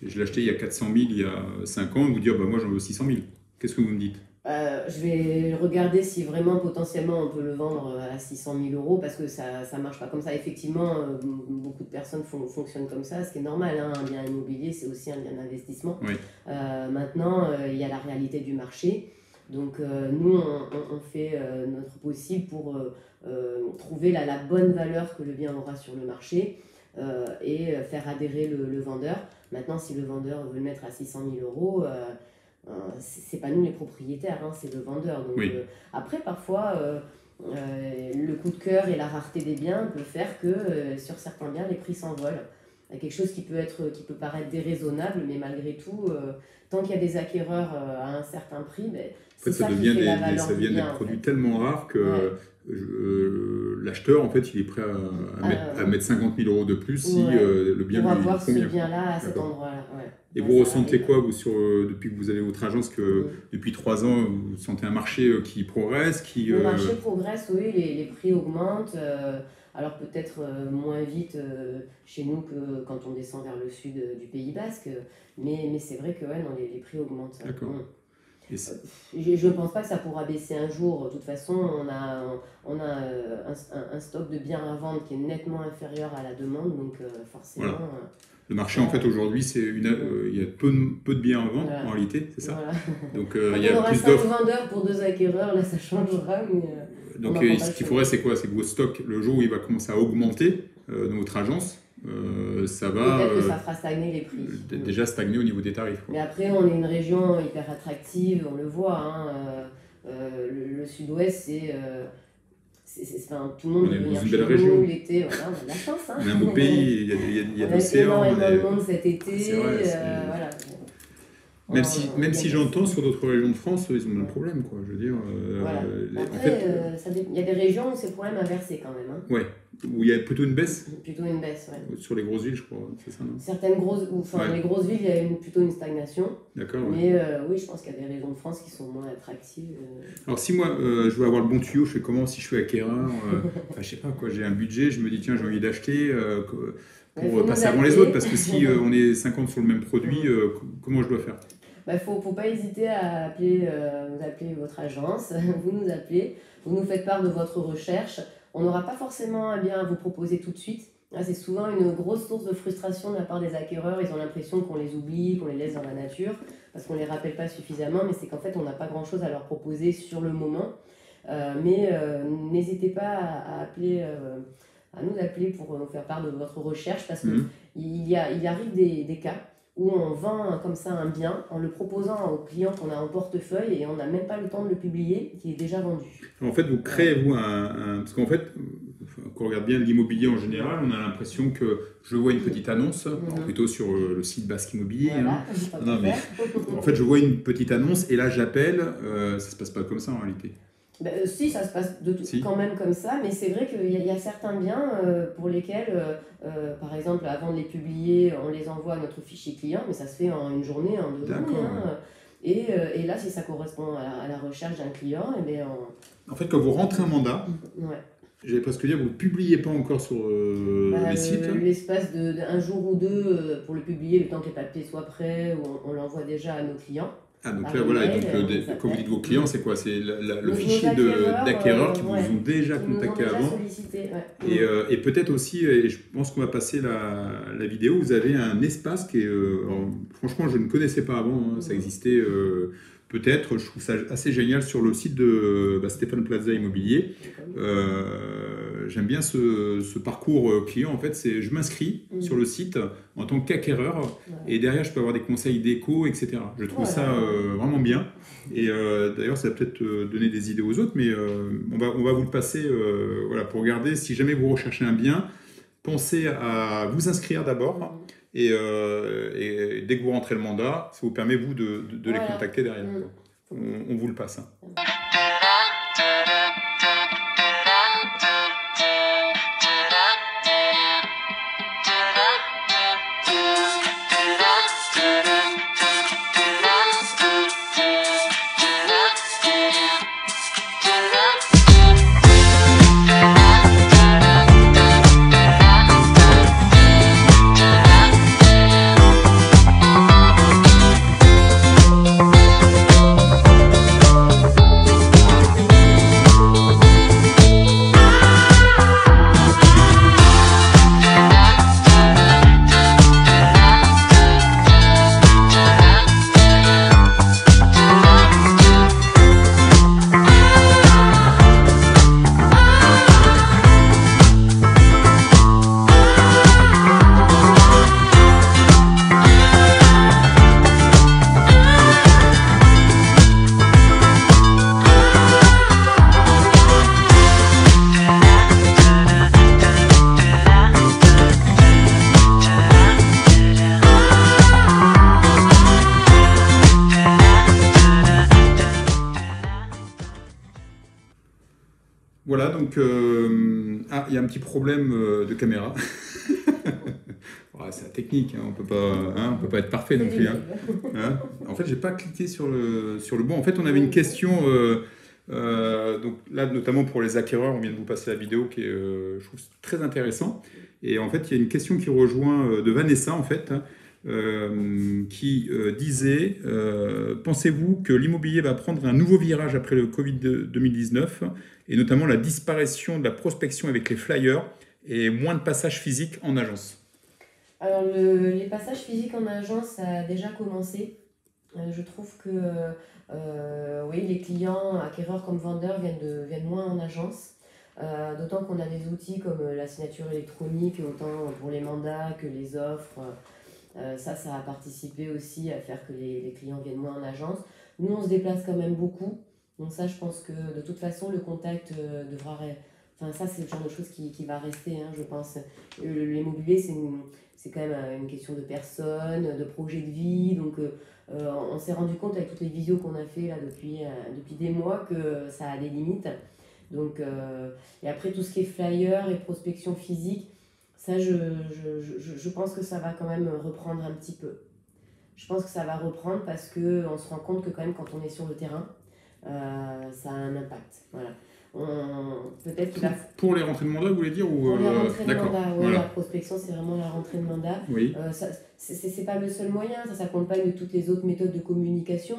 je l'ai acheté il y a 400 000 il y a 5 ans, vous dire moi j'en veux 600 000. Qu'est-ce que vous me dites ? Je vais regarder si vraiment potentiellement on peut le vendre à 600 000 euros parce que ça marche pas comme ça. Effectivement, beaucoup de personnes fonctionnent comme ça, ce qui est normal. Hein. Un bien immobilier, c'est aussi un bien d'investissement. Oui. Maintenant, il y a la réalité du marché. Donc nous, on fait notre possible pour trouver la bonne valeur que le bien aura sur le marché et faire adhérer le vendeur. Maintenant, si le vendeur veut le mettre à 600 000 euros, c'est pas nous les propriétaires, hein, c'est le vendeur. Donc, oui. Après, parfois, le coup de cœur et la rareté des biens peut faire que sur certains biens, les prix s'envolent. Il y a quelque chose qui peut paraître déraisonnable, mais malgré tout, tant qu'il y a des acquéreurs à un certain prix, c'est ça qui fait la valeur du bien. Ça devient des produits tellement rares que l'acheteur, en fait, il est prêt à mettre 50 000 euros de plus si le bien lui convient. Pour avoir ce bien-là à cet endroit-là. Ouais. Et vous ressentez quoi depuis que vous avez votre agence, depuis 3 ans, vous sentez un marché qui progresse Le marché progresse, oui, les prix augmentent. Alors peut-être moins vite chez nous que quand on descend vers le sud du Pays Basque, mais c'est vrai que les prix augmentent. D'accord. Je ne pense pas que ça pourra baisser un jour. De toute façon, on a un stock de biens à vendre qui est nettement inférieur à la demande, donc forcément... Voilà. Le marché, en fait, aujourd'hui, il y a peu de biens à vendre, en réalité, c'est ça. Voilà. Donc, il y a plus d'offres. 5 vendeurs pour 2 acquéreurs, là, ça changera. Donc, ce qu'il faudrait, c'est quoi ? C'est que vos stocks, le jour où il va commencer à augmenter dans votre agence, ça va... Peut-être que ça fera stagner les prix. Déjà stagner au niveau des tarifs. Quoi. Mais après, on est une région hyper attractive, on le voit. Hein, le sud-ouest, tout le monde veut venir chez nous l'été. Voilà, on a de la chance. Hein. On est un beau pays, il y a l'océan. On a énormément de monde cet été. C'est vrai, voilà. Même si j'entends sur d'autres régions de France, ils ont le même problème, quoi. Je veux dire. Voilà. Après, il y a des régions où c'est le problème inversé quand même. Hein. Ouais. Où il y a plutôt une baisse. Plutôt une baisse, ouais. Sur les grosses villes, je crois, c'est ça, non ? Certaines les grosses villes, il y a plutôt une stagnation. D'accord. Mais oui, je pense qu'il y a des régions de France qui sont moins attractives. Alors si moi, je veux avoir le bon tuyau, je fais comment si je suis acquéreur je sais pas quoi, j'ai un budget, je me dis tiens, j'ai envie d'acheter pour passer avant les autres, parce que si on est 50 sur le même produit, comment je dois faire ? Faut pas hésiter à vous appeler votre agence, vous nous appelez, vous nous faites part de votre recherche. On n'aura pas forcément un bien à vous proposer tout de suite. C'est souvent une grosse source de frustration de la part des acquéreurs. Ils ont l'impression qu'on les oublie, qu'on les laisse dans la nature, parce qu'on ne les rappelle pas suffisamment, mais c'est qu'en fait, on n'a pas grand-chose à leur proposer sur le moment. Mais n'hésitez pas à nous appeler pour nous faire part de votre recherche, parce qu'il arrive des cas où on vend comme ça un bien en le proposant aux clients qu'on a en portefeuille et on n'a même pas le temps de le publier, qui est déjà vendu. En fait, vous créez, vous, parce qu'en fait, quand on regarde bien l'immobilier en général, on a l'impression que je vois une petite annonce, plutôt sur le site Basque Immobilier. Voilà, non, mais en fait, je vois une petite annonce et là, j'appelle. Ça se passe pas comme ça en réalité. Si, ça se passe quand même comme ça, mais c'est vrai qu'il y a certains biens pour lesquels, par exemple, avant de les publier, on les envoie à notre fichier client, mais ça se fait en une journée, en 2 journées. Hein. Et là, si ça correspond à la recherche d'un client, eh bien, En fait, quand vous rentrez un mandat, ouais. J'allais presque dire, vous ne le publiez pas encore sur les sites. L'espace d'un jour ou deux pour le publier, le temps que les papiers soient prêts, on l'envoie déjà à nos clients. Ah, donc là, voilà, et donc, quand vous dites vos clients, c'est quoi? C'est le fichier d'acquéreurs qui vous ont déjà contacté avant. Sollicité, ouais. Et peut-être aussi, et je pense qu'on va passer la vidéo, vous avez un espace qui est... franchement, je ne connaissais pas avant, hein, ça existait peut-être, je trouve ça assez génial sur le site de Stéphane Plaza Immobilier. J'aime bien ce parcours client, en fait, c'est je m'inscris sur le site en tant qu'acquéreur et derrière je peux avoir des conseils déco, etc. Je trouve ça vraiment bien et d'ailleurs ça va peut-être donner des idées aux autres, mais on va vous le passer voilà, pour regarder. Si jamais vous recherchez un bien, pensez à vous inscrire d'abord. Et dès que vous rentrez le mandat, ça vous permet, vous, de les contacter derrière. On vous le passe. Hein. Voilà, donc il y a un petit problème de caméra. C'est la technique, hein, on peut pas être parfait non plus. Hein. En fait, j'ai pas cliqué sur le bon. En fait, on avait une question, donc là, notamment pour les acquéreurs, on vient de vous passer la vidéo qui est, je trouve, très intéressant. Et en fait, il y a une question qui rejoint de Vanessa, en fait, qui disait pensez-vous que l'immobilier va prendre un nouveau virage après le Covid 2019 et notamment la disparition de la prospection avec les flyers et moins de passages physiques en agence? Alors, les passages physiques en agence, ça a déjà commencé. Je trouve que oui, les clients, acquéreurs comme vendeurs, viennent moins en agence. D'autant qu'on a des outils comme la signature électronique, autant pour les mandats que les offres. Ça a participé aussi à faire que les clients viennent moins en agence. Nous, on se déplace quand même beaucoup. Donc ça, je pense que de toute façon, le contact devra... Enfin, ça, c'est le genre de choses qui va rester, hein, je pense. L'immobilier, c'est quand même une question de personnes, de projet de vie. Donc, on s'est rendu compte avec toutes les visios qu'on a fait là, depuis des mois que ça a des limites. Donc, et après, tout ce qui est flyer et prospection physique, ça, je pense que ça va quand même reprendre un petit peu. Je pense que ça va reprendre parce qu'on se rend compte que quand même, quand on est sur le terrain, ça a un impact. Voilà. Peut-être qu'il va... Pour les rentrées de mandat, vous voulez dire ou Pour les rentrées de mandat, oui, voilà. La prospection, c'est vraiment la rentrée de mandat. Oui. C'est pas le seul moyen, ça s'accompagne de toutes les autres méthodes de communication.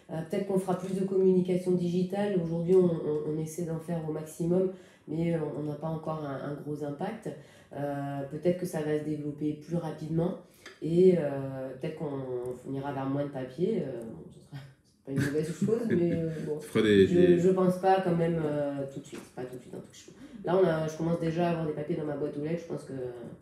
Peut-être qu'on fera plus de communication digitale. Aujourd'hui, on essaie d'en faire au maximum, mais on n'a pas encore un gros impact. Peut-être que ça va se développer plus rapidement et peut-être qu'on ira vers moins de papier. Pas une mauvaise chose, mais bon, je pense pas quand même tout de suite, pas tout de suite un truc. Là, je commence déjà à avoir des papiers dans ma boîte aux lettres, je pense que...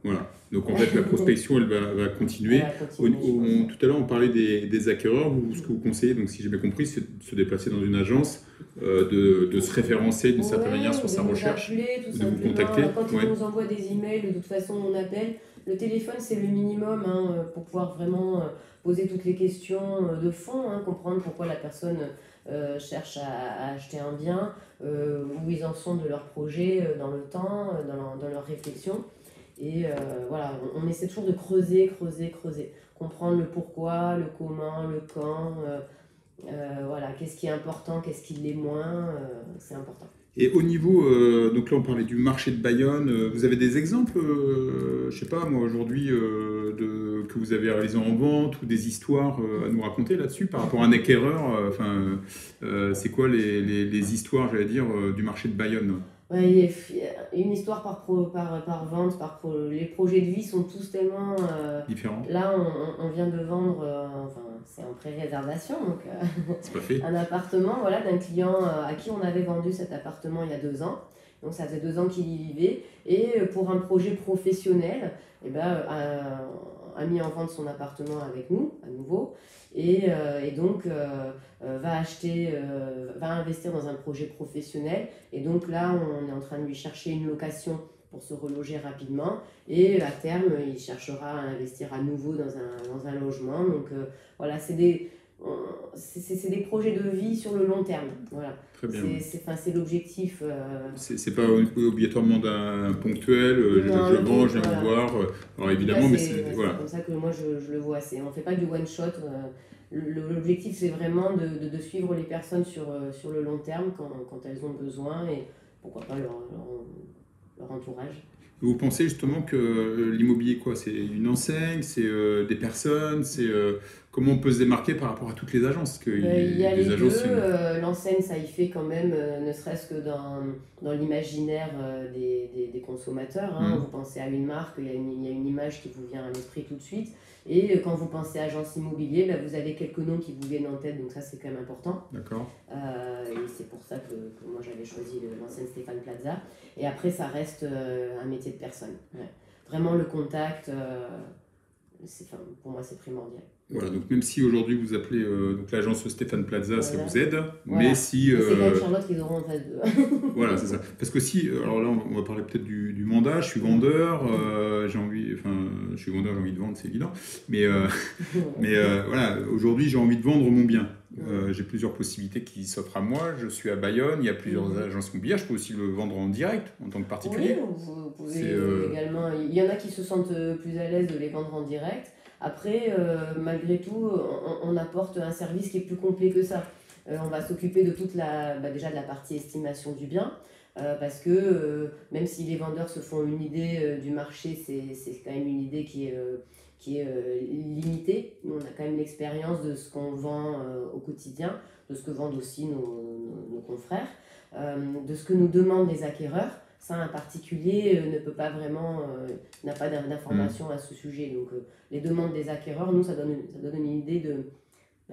Voilà, donc en fait la prospection, elle va continuer. Tout à l'heure, on parlait des acquéreurs, ce que vous conseillez, donc si j'ai bien compris, c'est de se déplacer dans une agence, de se référencer d'une certaine manière sur sa recherche, ou de vous contacter. Quand ils nous envoient des emails, de toute façon on appelle. Le téléphone, c'est le minimum pour pouvoir vraiment poser toutes les questions de fond, comprendre pourquoi la personne cherchent à acheter un bien, où ils en sont de leur projet dans le temps, dans leur réflexion. Et voilà, on essaie toujours de creuser, comprendre le pourquoi, le comment, le quand, voilà, qu'est-ce qui est important, qu'est-ce qui l'est moins, c'est important. Et au niveau, donc là on parlait du marché de Bayonne, vous avez des exemples, je sais pas moi aujourd'hui, que vous avez réalisé en vente ou des histoires à nous raconter là-dessus par rapport à un acquéreur, c'est quoi les histoires, j'allais dire, du marché de Bayonne? Ouais, il y a une histoire par vente, les projets de vie sont tous tellement... Différents? Là, on vient de vendre, enfin, c'est en pré-réservation, donc C'est pas fait. un appartement voilà, d'un client à qui on avait vendu cet appartement il y a 2 ans. Donc ça faisait 2 ans qu'il y vivait. Et pour un projet professionnel, eh ben, a mis en vente son appartement avec nous, à nouveau. Et donc va investir dans un projet professionnel. Et donc là, on est en train de lui chercher une location pour se reloger rapidement. Et à terme, il cherchera à investir à nouveau dans un logement. Donc voilà, c'est des projets de vie sur le long terme. Voilà. Très bien. C'est l'objectif. C'est pas obligatoirement d'un ponctuel, je vends, je viens vous voir. Alors évidemment, mais c'est voilà. comme ça que moi je le vois. On ne fait pas du one-shot. L'objectif, c'est vraiment de suivre les personnes sur le long terme quand elles ont besoin et pourquoi pas leur entourage. Vous pensez justement que l'immobilier, quoi, c'est une enseigne, c'est des personnes, c'est comment on peut se démarquer par rapport à toutes les agences? Parce que il y a les agences, deux. L'enseigne, ça y fait quand même, ne serait-ce que dans l'imaginaire des consommateurs. Hein. Vous pensez à une marque, il y a une image qui vous vient à l'esprit tout de suite. Et quand vous pensez à agence immobilier, bah, vous avez quelques noms qui vous viennent en tête, donc ça c'est quand même important. D'accord. Et c'est pour ça que moi j'avais choisi l'enseigne Stéphane Plaza. Et après ça reste un métier de personne. Ouais. Vraiment le contact, pour moi c'est primordial. Voilà, donc même si aujourd'hui vous appelez donc l'agence Stéphane Plaza, voilà. Ça vous aide, voilà. Mais si... c'est quand même Charlotte qu'ils auront en face d'eux. Voilà, c'est ça. Parce que si, alors là on va parler peut-être du mandat, je suis vendeur, je suis vendeur, j'ai envie de vendre, c'est évident, mais voilà, aujourd'hui j'ai envie de vendre mon bien. J'ai plusieurs possibilités qui s'offrent à moi, je suis à Bayonne, il y a plusieurs agences immobilières, je peux aussi le vendre en direct en tant que particulier. Oui, vous pouvez également, il y en a qui se sentent plus à l'aise de les vendre en direct. Après, malgré tout, on apporte un service qui est plus complet que ça. On va s'occuper de toute déjà de la partie estimation du bien, parce que même si les vendeurs se font une idée du marché, c'est quand même une idée qui est limitée. Nous, on a quand même l'expérience de ce qu'on vend au quotidien, de ce que vendent aussi nos confrères, de ce que nous demandent les acquéreurs. Ça, un particulier ne peut pas vraiment, n'a pas d'informations à ce sujet. Donc, les demandes des acquéreurs, nous, ça donne une idée de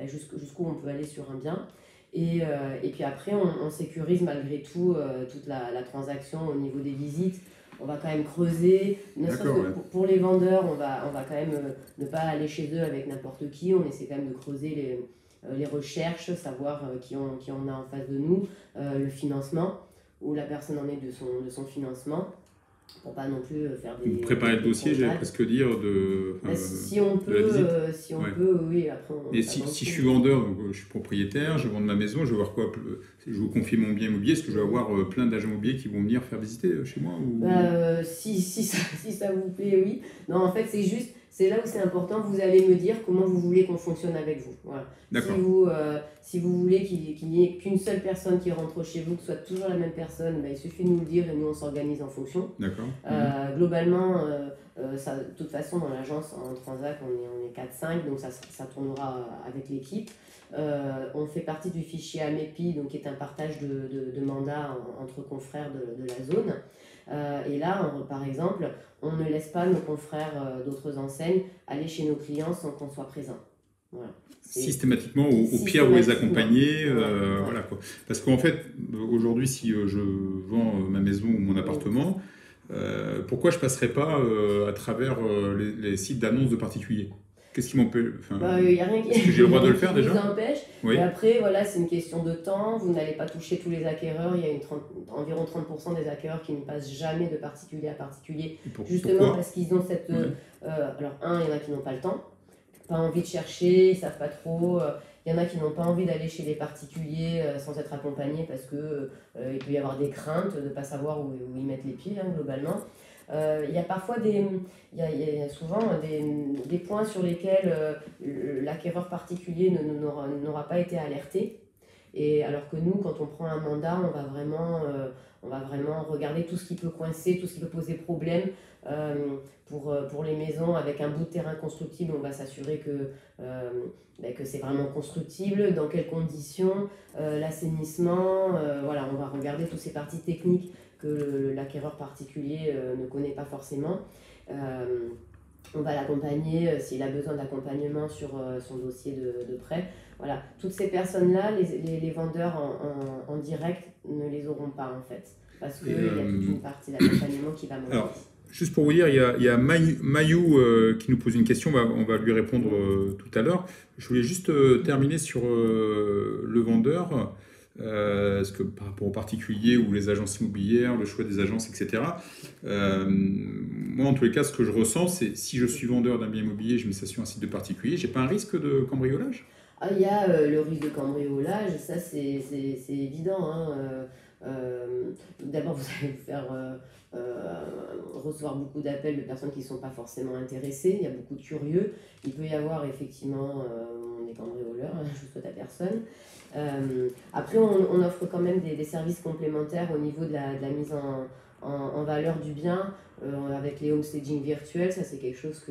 jusqu'où on peut aller sur un bien. Et puis après, on sécurise malgré tout toute la transaction au niveau des visites. On va quand même creuser, ne serait-ce que pour les vendeurs, on va quand même ne pas aller chez eux avec n'importe qui. On essaie quand même de creuser les recherches, savoir qui on a en face de nous, le financement, où la personne en est de son financement, pour pas non plus faire des... Préparer le dossier, j'allais presque dire, si on peut, oui, après... Et si je suis vendeur, donc je suis propriétaire, je vends ma maison, je vais voir quoi? Je vais confier mon bien immobilier, est-ce que je vais avoir plein d'agents immobiliers qui vont venir faire visiter chez moi ou... si ça vous plaît, oui. Non, en fait, c'est là où c'est important, vous allez me dire comment vous voulez qu'on fonctionne avec vous. Voilà. Si vous voulez qu'il n'y ait qu'une seule personne qui rentre chez vous, que ce soit toujours la même personne, il suffit de nous le dire et nous on s'organise en fonction. D'accord. Globalement, de toute façon dans l'agence en Transac on est 4-5, donc ça tournera avec l'équipe. On fait partie du fichier AMEPI, donc qui est un partage de mandats entre confrères de la zone. Et là, par exemple, on ne laisse pas nos confrères d'autres enseignes aller chez nos clients sans qu'on soit présent. Voilà. Systématiquement, au pire, vous les accompagnez. Voilà, quoi. Parce qu'en fait, aujourd'hui, si je vends ma maison ou mon appartement, pourquoi je ne passerais pas à travers les sites d'annonces de particuliers? Qu'est-ce qui m'empêche? Il n'y a rien Est-ce que j'ai le droit de le faire déjà? Vous empêche. Oui. Et après, voilà, c'est une question de temps. Vous n'allez pas toucher tous les acquéreurs. Il y a environ 30% des acquéreurs qui ne passent jamais de particulier à particulier. Justement parce qu'ils ont cette... alors, il y en a qui n'ont pas le temps, pas envie de chercher, ils ne savent pas trop. Il y en a qui n'ont pas envie d'aller chez les particuliers sans être accompagnés parce que il peut y avoir des craintes de ne pas savoir où ils mettent les pieds, hein, globalement. Il y a parfois il y a souvent des points sur lesquels l'acquéreur particulier n'aura pas été alerté. Et alors que nous, quand on prend un mandat, on va vraiment regarder tout ce qui peut coincer, tout ce qui peut poser problème. Pour les maisons, avec un bout de terrain constructible, on va s'assurer que c'est vraiment constructible, dans quelles conditions, l'assainissement, voilà, on va regarder toutes ces parties techniques que l'acquéreur particulier ne connaît pas forcément. On va l'accompagner s'il a besoin d'accompagnement sur son dossier de prêt. Voilà, toutes ces personnes-là, les vendeurs en direct ne les auront pas en fait, parce qu'il y a toute une partie d'accompagnement qui va manquer. Alors, juste pour vous dire, il y a Mayou qui nous pose une question, on va lui répondre tout à l'heure. Je voulais juste terminer sur le vendeur. Parce que par rapport aux particuliers ou les agences immobilières, le choix des agences, etc. Moi, en tous les cas, ce que je ressens, c'est si je suis vendeur d'un bien immobilier, je mets ça sur un site de particulier, j'ai pas un risque de cambriolage? Il y a le risque de cambriolage, ça c'est évident. Hein. D'abord, vous allez vous faire recevoir beaucoup d'appels de personnes qui ne sont pas forcément intéressées. Il y a beaucoup de curieux. Il peut y avoir effectivement des cambrioleurs, hein, je ne souhaite à personne. Après, on offre quand même des services complémentaires au niveau de la mise en valeur du bien avec les homestaging virtuels. Ça, c'est quelque chose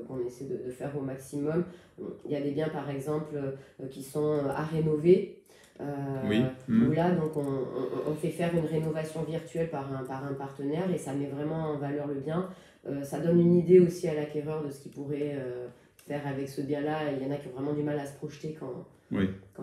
qu'on essaie de faire au maximum. Il y a des biens, par exemple, qui sont à rénover. Oui. Où là, donc, on fait faire une rénovation virtuelle par un partenaire et ça met vraiment en valeur le bien. Ça donne une idée aussi à l'acquéreur de ce qu'il pourrait faire avec ce bien-là. Il y en a qui ont vraiment du mal à se projeter quand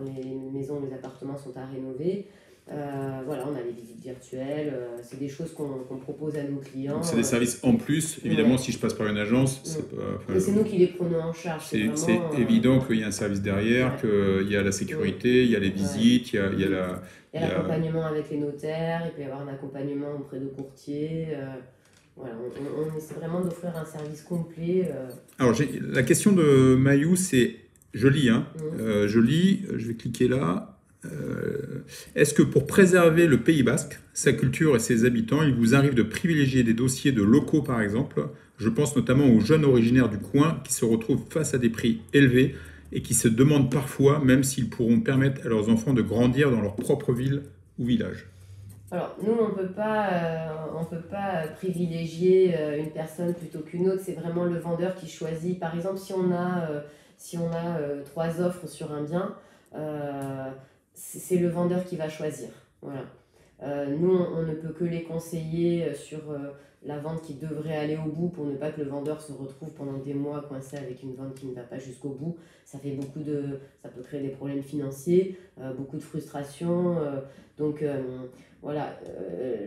les maisons, les appartements sont à rénover. Voilà, on a les visites virtuelles, c'est des choses qu'on propose à nos clients. Donc c'est des services en plus, évidemment, si je passe par une agence, c'est nous qui les prenons en charge. C'est évident qu'il y a un service derrière, qu'il y a la sécurité, il y a les visites, il y a l'accompagnement avec les notaires, il peut y avoir un accompagnement auprès de courtiers. Voilà, on essaie vraiment d'offrir un service complet. Alors, la question de Mayou, c'est, je lis, je vais cliquer là. Est-ce que pour préserver le Pays Basque, sa culture et ses habitants, il vous arrive de privilégier des dossiers de locaux par exemple? Je pense notamment aux jeunes originaires du coin qui se retrouvent face à des prix élevés et qui se demandent parfois même s'ils pourront permettre à leurs enfants de grandir dans leur propre ville ou village. Alors, nous, on peut pas privilégier une personne plutôt qu'une autre. C'est vraiment le vendeur qui choisit. Par exemple, si on a 3 offres sur un bien, c'est le vendeur qui va choisir. Voilà. Nous, on ne peut que les conseiller sur la vente qui devrait aller au bout pour ne pas que le vendeur se retrouve pendant des mois coincé avec une vente qui ne va pas jusqu'au bout. Ça peut créer des problèmes financiers, beaucoup de frustration. Donc voilà,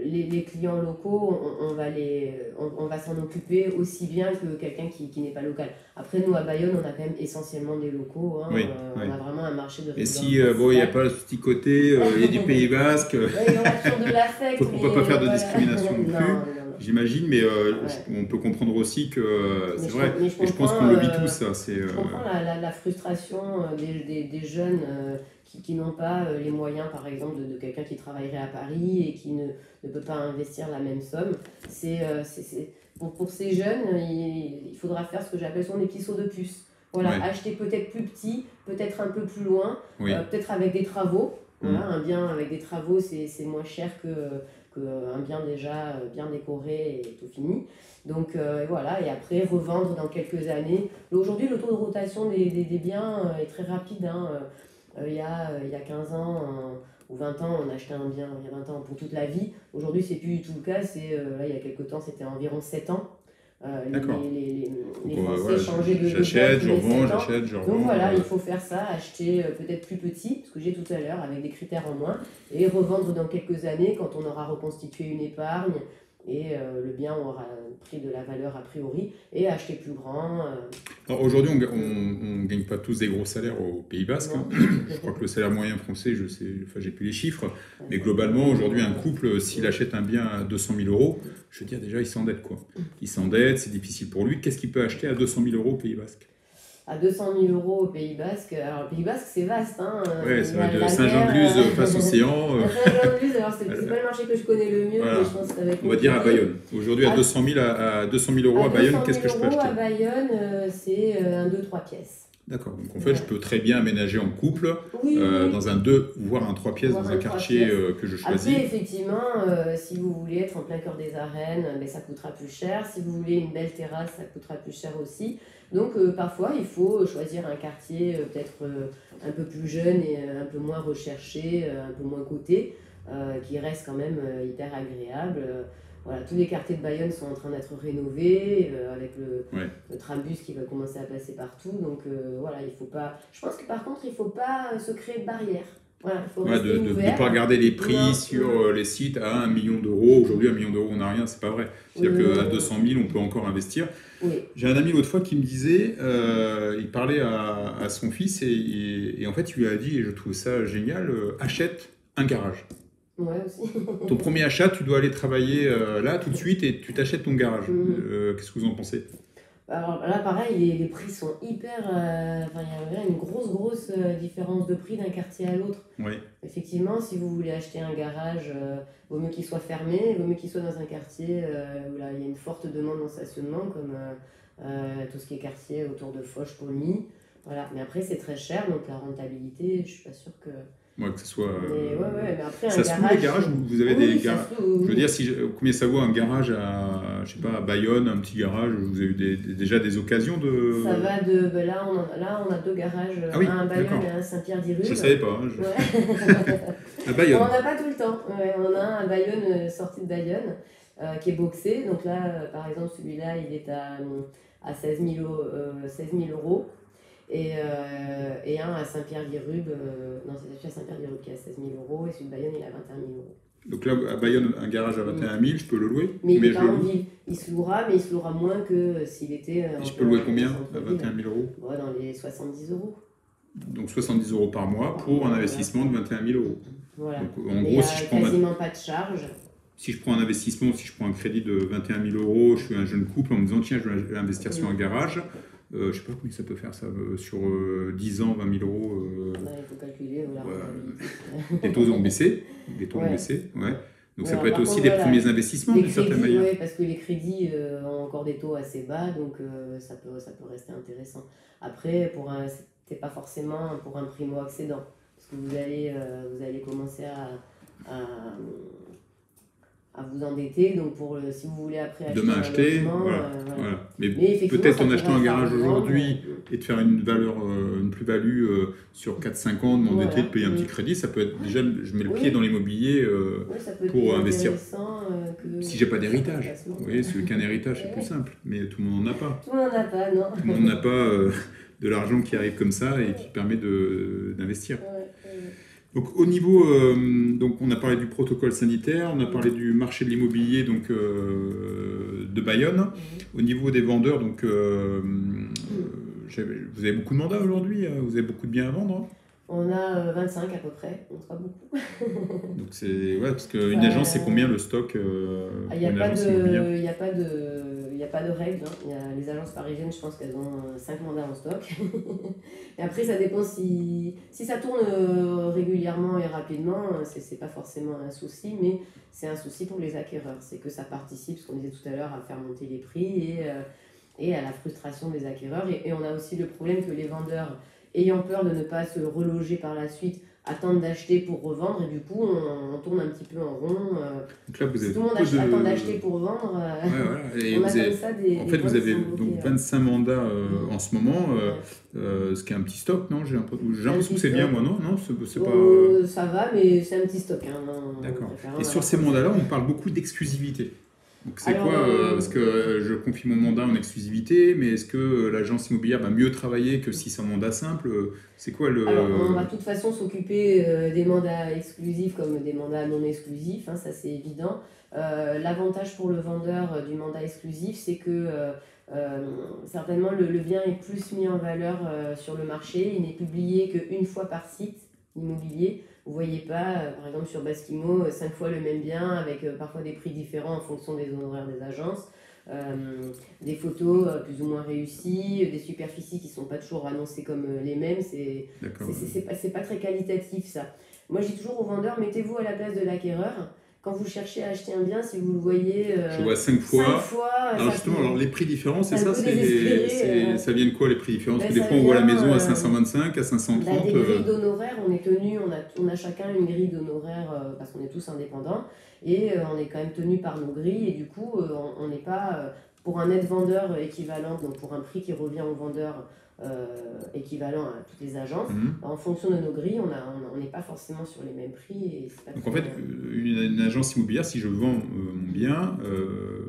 les clients locaux, on va s'en occuper aussi bien que quelqu'un qui n'est pas local. Après, nous, à Bayonne, on a quand même essentiellement des locaux. Hein, on a vraiment un marché de résidence. Et si il n'y a pas ce petit côté, il y a du Pays Basque, il y aura toujours de l'affect. On ne peut pas faire de discrimination non plus. J'imagine, mais on peut comprendre aussi que c'est vrai. Et je pense qu'on le vit tous. Ça, je comprends la frustration des jeunes qui n'ont pas les moyens, par exemple, de quelqu'un qui travaillerait à Paris et qui ne peut pas investir la même somme. Pour ces jeunes, il faudra faire ce que j'appelle des petits sauts de puce. Voilà, acheter peut-être plus petit, peut-être un peu plus loin, peut-être avec des travaux. Voilà, un bien avec des travaux, c'est moins cher qu'un bien déjà bien décoré et tout fini. Donc voilà, et après revendre dans quelques années. Aujourd'hui, le taux de rotation des biens est très rapide. Hein. Il y a 15 ans ou 20 ans, on achetait un bien, il y a 20 ans pour toute la vie. Aujourd'hui, c'est plus du tout le cas. Là, il y a quelques temps, c'était environ 7 ans. Les Français changeaient de j'achète, je revends, j'achète, je revends. Donc voilà, il faut faire ça, acheter peut-être plus petit, ce que j'ai tout à l'heure, avec des critères en moins, et revendre dans quelques années quand on aura reconstitué une épargne et le bien aura pris de la valeur a priori, et acheter plus grand. Aujourd'hui, on ne gagne pas tous des gros salaires au Pays Basque. Hein. Je crois que le salaire moyen français, j'ai plus les chiffres, mais globalement, aujourd'hui, un couple, s'il achète un bien à 200 000 €, je veux dire, déjà, il s'endette, quoi. Il s'endette, c'est difficile pour lui. Qu'est-ce qu'il peut acheter à 200 000 € au Pays Basque? à 200 000 euros au Pays Basque. Alors, le Pays Basque, c'est vaste. Hein. Ouais, ça va de la Saint-Jean-de-Luz mer, face océan. Saint-Jean-de-Luz, alors c'est pas le marché que je connais le mieux, Voilà. mais je pense que ça va être On va dire à compliqué. Bayonne. Aujourd'hui, à 200 000, à 200 000 euros à Bayonne, qu'est-ce que je peux acheter? À Bayonne, c'est un 2-3 pièces. D'accord. Donc en fait, je peux très bien aménager en couple, Oui, oui. dans un 2, voire un 3 pièces, Voire dans un un 3 quartier pièces. que je choisis. Après, effectivement, si vous voulez être en plein cœur des arènes, ben, ça coûtera plus cher. Si vous voulez une belle terrasse, ça coûtera plus cher aussi. Donc parfois, il faut choisir un quartier peut-être un peu plus jeune et un peu moins recherché, un peu moins coté, qui reste quand même hyper agréable. Voilà, tous les quartiers de Bayonne sont en train d'être rénovés, avec le trambus qui va commencer à passer partout. Donc voilà, il faut pas... Je pense que par contre, il ne faut pas se créer de barrières. Voilà, il faut rester de ouvert. ne pas regarder les prix Non. sur les sites à 1 million d'euros. Aujourd'hui, 1 million d'euros, on n'a rien, c'est pas vrai. C'est-à-dire qu'à 200 000, on peut encore investir. Oui. J'ai un ami l'autre fois qui me disait, il parlait à son fils et en fait, il lui a dit, et je trouve ça génial, achète un garage. Ouais, aussi. Ton premier achat, tu dois aller travailler là tout de suite et tu t'achètes ton garage. Qu'est-ce que vous en pensez? Alors là, pareil, les prix sont hyper... Enfin, il y a une grosse différence de prix d'un quartier à l'autre. Oui. Effectivement, si vous voulez acheter un garage, vaut mieux qu'il soit fermé, vaut mieux qu'il soit dans un quartier où là, il y a une forte demande en stationnement, comme tout ce qui est quartier autour de Foch, Paulmy. Voilà. Mais après, c'est très cher, donc la rentabilité, je suis pas sûre que... Ouais, que ce soit. Mais après, ça se loue les garages? Vous avez des garages? Je veux dire, combien ça vaut un garage je sais pas, à Bayonne, un petit garage? Vous avez déjà des occasions de. Ça va de. Ben là, on a 2 garages, oui, un à Bayonne d'accord. et un à Saint-Pierre-d'Irule. Je savais pas. Ouais. À Bayonne. On n'en a pas tout le temps. Ouais, on a un à Bayonne, sorti de Bayonne, qui est boxé. Donc là, par exemple, celui-là, il est à 16 000 euros. Et un à Saint-Pierre-d'Irube, non, c'est celui à Saint-Pierre-d'Irube qui est à 16 000 euros, et celui de Bayonne, il est à 21 000 euros. Donc là, à Bayonne, un garage à 21 000, je peux le louer? Mais il n'est pas en ville. Il se louera, mais il se louera moins que s'il était. Et je peux louer combien à 21 000 euros? Ouais, dans les 70 euros. Donc 70 euros par mois pour un investissement de 21 000 euros. Voilà. Donc en gros, si je prends. Quasiment pas de charge. Si je prends un investissement, si je prends un crédit de 21 000 euros, je suis un jeune couple en me disant tiens, je vais investir sur un garage. Je ne sais pas combien ça peut faire ça, sur 10 ans, 20 000 euros. Il faut calculer. Les taux ont baissé. Ouais. Donc ça peut être aussi des premiers investissements d'une certaine manière. Oui, parce que les crédits ont encore des taux assez bas, donc ça peut rester intéressant. Après, c'est pas forcément pour un primo-accédant, parce que vous allez commencer à vous endetter, donc si vous voulez après acheter demain acheter, logement, voilà. Mais effectivement, peut-être ça en achetant un garage pourrait aujourd'hui et de faire une plus-value sur 4-5 ans, de m'endetter, de payer un petit crédit, ça peut être déjà, je mets le pied dans l'immobilier pour investir. Si j'ai pas d'héritage, vous voyez, qu'un héritage c'est plus simple, mais tout le monde n'en a pas. Tout le monde n'en a pas, non. Tout le monde n'a pas de l'argent qui arrive comme ça et qui permet d'investir. Donc au niveau, donc on a parlé du protocole sanitaire, on a parlé du marché de l'immobilier donc de Bayonne. Au niveau des vendeurs, donc vous avez beaucoup de mandats aujourd'hui, vous avez beaucoup de biens à vendre? On a 25 à peu près, donc pas beaucoup. Donc c'est parce qu'une agence, c'est combien le stock? Il n'y a pas de règle. Hein. Les agences parisiennes, je pense qu'elles ont 5 mandats en stock. Et après, ça dépend si ça tourne régulièrement et rapidement, c'est pas forcément un souci, mais c'est un souci pour les acquéreurs. C'est que ça participe, ce qu'on disait tout à l'heure, à faire monter les prix et à la frustration des acquéreurs. Et on a aussi le problème que les vendeurs, ayant peur de ne pas se reloger par la suite, attendent d'acheter pour revendre, et du coup on tourne un petit peu en rond. Donc là, vous avez tout le monde attend d'acheter pour vendre. Et on a comme ça en fait, vous avez donc 25 mandats en ce moment, ce qui est un petit stock, non? J'ai l'impression que c'est bien, moi, non? Non, c'est pas... Ça va, mais c'est un petit stock. Hein, d'accord. Et sur ces mandats-là, on parle beaucoup d'exclusivité. Donc c'est quoi parce que je confie mon mandat en exclusivité, mais est-ce que l'agence immobilière va mieux travailler que si c'est un mandat simple? C'est quoi le... Alors, on va de toute façon s'occuper des mandats exclusifs comme des mandats non exclusifs, hein, ça c'est évident. L'avantage pour le vendeur du mandat exclusif, c'est que certainement le bien est plus mis en valeur sur le marché. Il n'est publié qu'une fois par site immobilier. Vous ne voyez pas, par exemple sur Basquimo, 5 fois le même bien avec parfois des prix différents en fonction des honoraires des agences. des photos plus ou moins réussies, des superficies qui ne sont pas toujours annoncées comme les mêmes. C'est pas très qualitatif ça. Moi je dis toujours aux vendeurs, mettez-vous à la place de l'acquéreur. Quand vous cherchez à acheter un bien, si vous le voyez je vois 5 fois. Alors justement, peut, alors les prix différents, c'est ça ça vient de quoi les prix différents? Parce que des ça fois on voit la maison à vient, 525, à 530. Des grilles d'honoraires, on est tenu, on a chacun une grille d'honoraires parce qu'on est tous indépendants et on est quand même tenu par nos grilles et du coup on n'est pas pour un net vendeur équivalent, donc pour un prix qui revient au vendeur équivalent à toutes les agences. En fonction de nos grilles, on n'est pas forcément sur les mêmes prix. Et pas donc en fait, une agence immobilière, si je vends mon bien,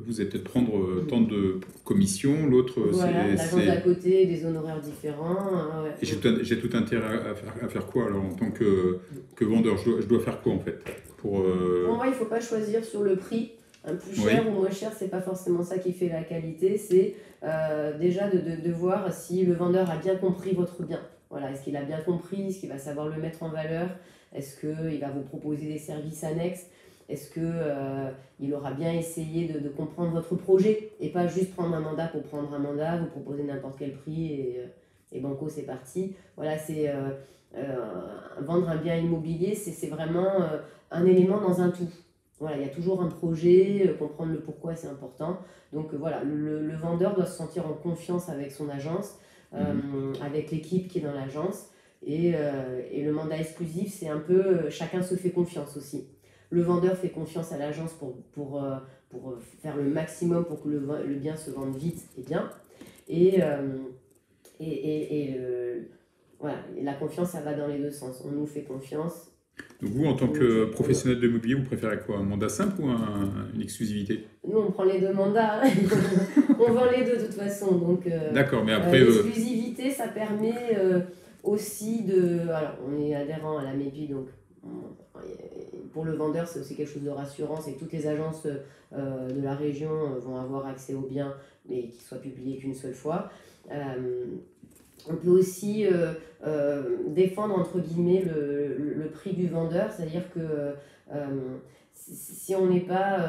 vous allez peut-être prendre tant de commissions, l'autre voilà, l'agence d'à côté, des honoraires différents. Ouais. Et j'ai tout intérêt à faire quoi alors en tant que vendeur? Je dois faire quoi en fait pour moi, il ne faut pas choisir sur le prix. Un plus cher ou moins cher, c'est pas forcément ça qui fait la qualité, c'est déjà de voir si le vendeur a bien compris votre bien. Voilà, est-ce qu'il a bien compris, est-ce qu'il va savoir le mettre en valeur, est-ce qu'il va vous proposer des services annexes, est-ce qu'il aura bien essayé de comprendre votre projet et pas juste prendre un mandat pour prendre un mandat, vous proposer n'importe quel prix et banco c'est parti. Voilà, c'est vendre un bien immobilier, c'est vraiment un élément dans un tout. Voilà, il y a toujours un projet, comprendre le pourquoi c'est important. Donc voilà, le vendeur doit se sentir en confiance avec son agence, avec l'équipe qui est dans l'agence. Et le mandat exclusif, c'est un peu chacun se fait confiance aussi. Le vendeur fait confiance à l'agence pour faire le maximum pour que le bien se vende vite et bien. Voilà, et la confiance, ça va dans les deux sens. On nous fait confiance. Donc vous, en tant que professionnel de l'immobilier, vous préférez quoi? Un mandat simple ou une exclusivité? Nous, on prend les deux mandats. On vend les deux de toute façon. Donc, d'accord, mais après... l'exclusivité, ça permet aussi de... Alors, on est adhérent à la MEPI, donc pour le vendeur, c'est aussi quelque chose de rassurant. C'est que toutes les agences de la région vont avoir accès aux biens, mais qui soient publiés qu'une seule fois. On peut aussi défendre entre guillemets le prix du vendeur, c'est-à-dire que si on n'est pas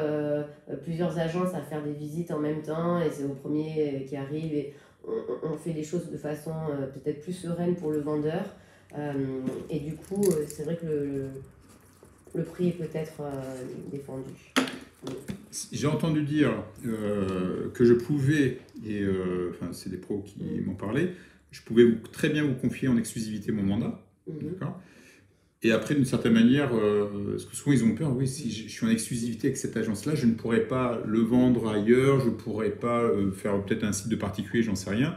plusieurs agences à faire des visites en même temps et c'est au premier qui arrive et on fait les choses de façon peut-être plus sereine pour le vendeur et du coup c'est vrai que le prix est peut-être défendu. J'ai entendu dire que je pouvais, et c'est des pros qui m'en parlaient, je pouvais très bien vous confier en exclusivité mon mandat, d'accord. Et après, d'une certaine manière, parce que souvent ils ont peur, oui, si je suis en exclusivité avec cette agence-là, je ne pourrais pas le vendre ailleurs, je ne pourrais pas faire peut-être un site de particulier, j'en sais rien.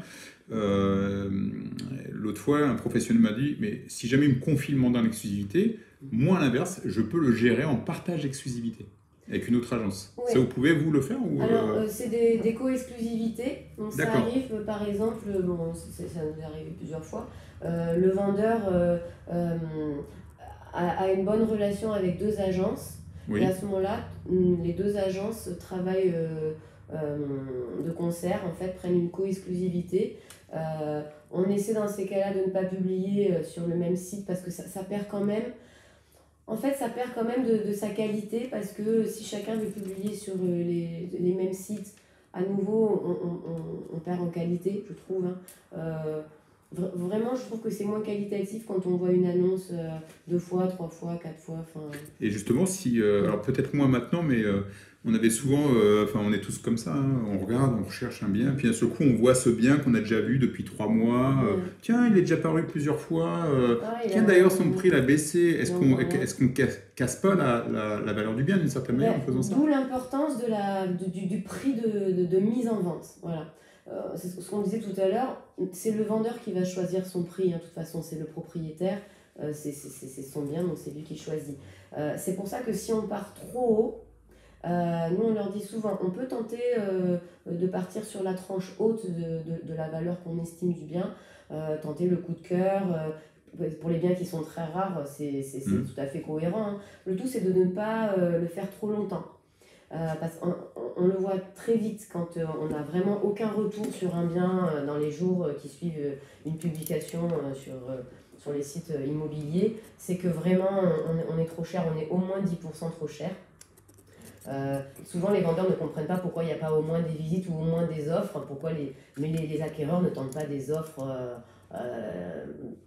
L'autre fois, un professionnel m'a dit, mais si jamais il me confie le mandat en exclusivité, moi à l'inverse, je peux le gérer en partage d'exclusivité avec une autre agence. Ouais. Ça, vous pouvez vous le faire ou Alors, c'est des co-exclusivités. Donc, ça arrive, par exemple, bon, ça nous est arrivé plusieurs fois, le vendeur a une bonne relation avec deux agences. Oui. Et à ce moment-là, les deux agences travaillent de concert, en fait, prennent une co-exclusivité. On essaie dans ces cas-là de ne pas publier sur le même site parce que ça perd quand même. En fait, ça perd quand même de sa qualité parce que si chacun veut publier sur les mêmes sites, à nouveau, on perd en qualité, je trouve. Vraiment, je trouve que c'est moins qualitatif quand on voit une annonce 2 fois, 3 fois, 4 fois. Et justement, alors peut-être moins maintenant, mais on avait souvent, on est tous comme ça, hein, on regarde, on recherche un bien, puis d'un seul coup, on voit ce bien qu'on a déjà vu depuis 3 mois. Tiens, il est déjà paru plusieurs fois. Tiens, d'ailleurs, son prix l'a baissé. Est-ce qu'on casse pas la valeur du bien d'une certaine manière en faisant ça? D'où l'importance du prix de mise en vente. Voilà. C'est ce qu'on disait tout à l'heure, c'est le vendeur qui va choisir son prix, hein. De toute façon c'est le propriétaire, c'est son bien, donc c'est lui qui choisit. C'est pour ça que si on part trop haut, nous on leur dit souvent, on peut tenter de partir sur la tranche haute de la valeur qu'on estime du bien, tenter le coup de cœur, pour les biens qui sont très rares, c'est tout à fait cohérent, hein. Le tout c'est de ne pas le faire trop longtemps. Parce qu'on le voit très vite quand on n'a vraiment aucun retour sur un bien dans les jours qui suivent une publication sur les sites immobiliers, c'est que vraiment on est trop cher, on est au moins 10% trop cher. Souvent, les vendeurs ne comprennent pas pourquoi il n'y a pas au moins des visites ou au moins des offres, pourquoi les acquéreurs ne tentent pas des offres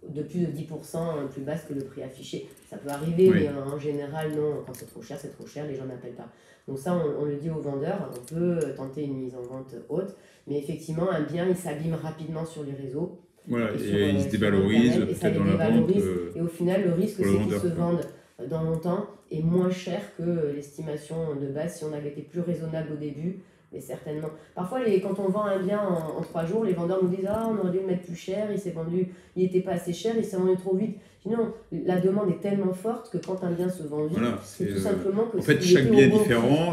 de plus de 10% plus basses que le prix affiché. Ça peut arriver, mais en général, non. Quand c'est trop cher, les gens n'appellent pas. Donc ça, on le dit aux vendeurs, on peut tenter une mise en vente haute, mais effectivement, un bien, il s'abîme rapidement sur les réseaux. Voilà, et il se dévalorise peut-être dans la vente. Et au final, le risque, c'est qu'ils se vendent dans longtemps est moins cher que l'estimation de base si on avait été plus raisonnable au début. Mais certainement. Parfois, quand on vend un bien en 3 jours, les vendeurs nous disent « Ah, on aurait dû le mettre plus cher, il n'était pas assez cher, il s'est vendu trop vite. » Sinon, la demande est tellement forte que quand un bien se vend vite, c'est tout simplement que... En fait, chaque bien est différent.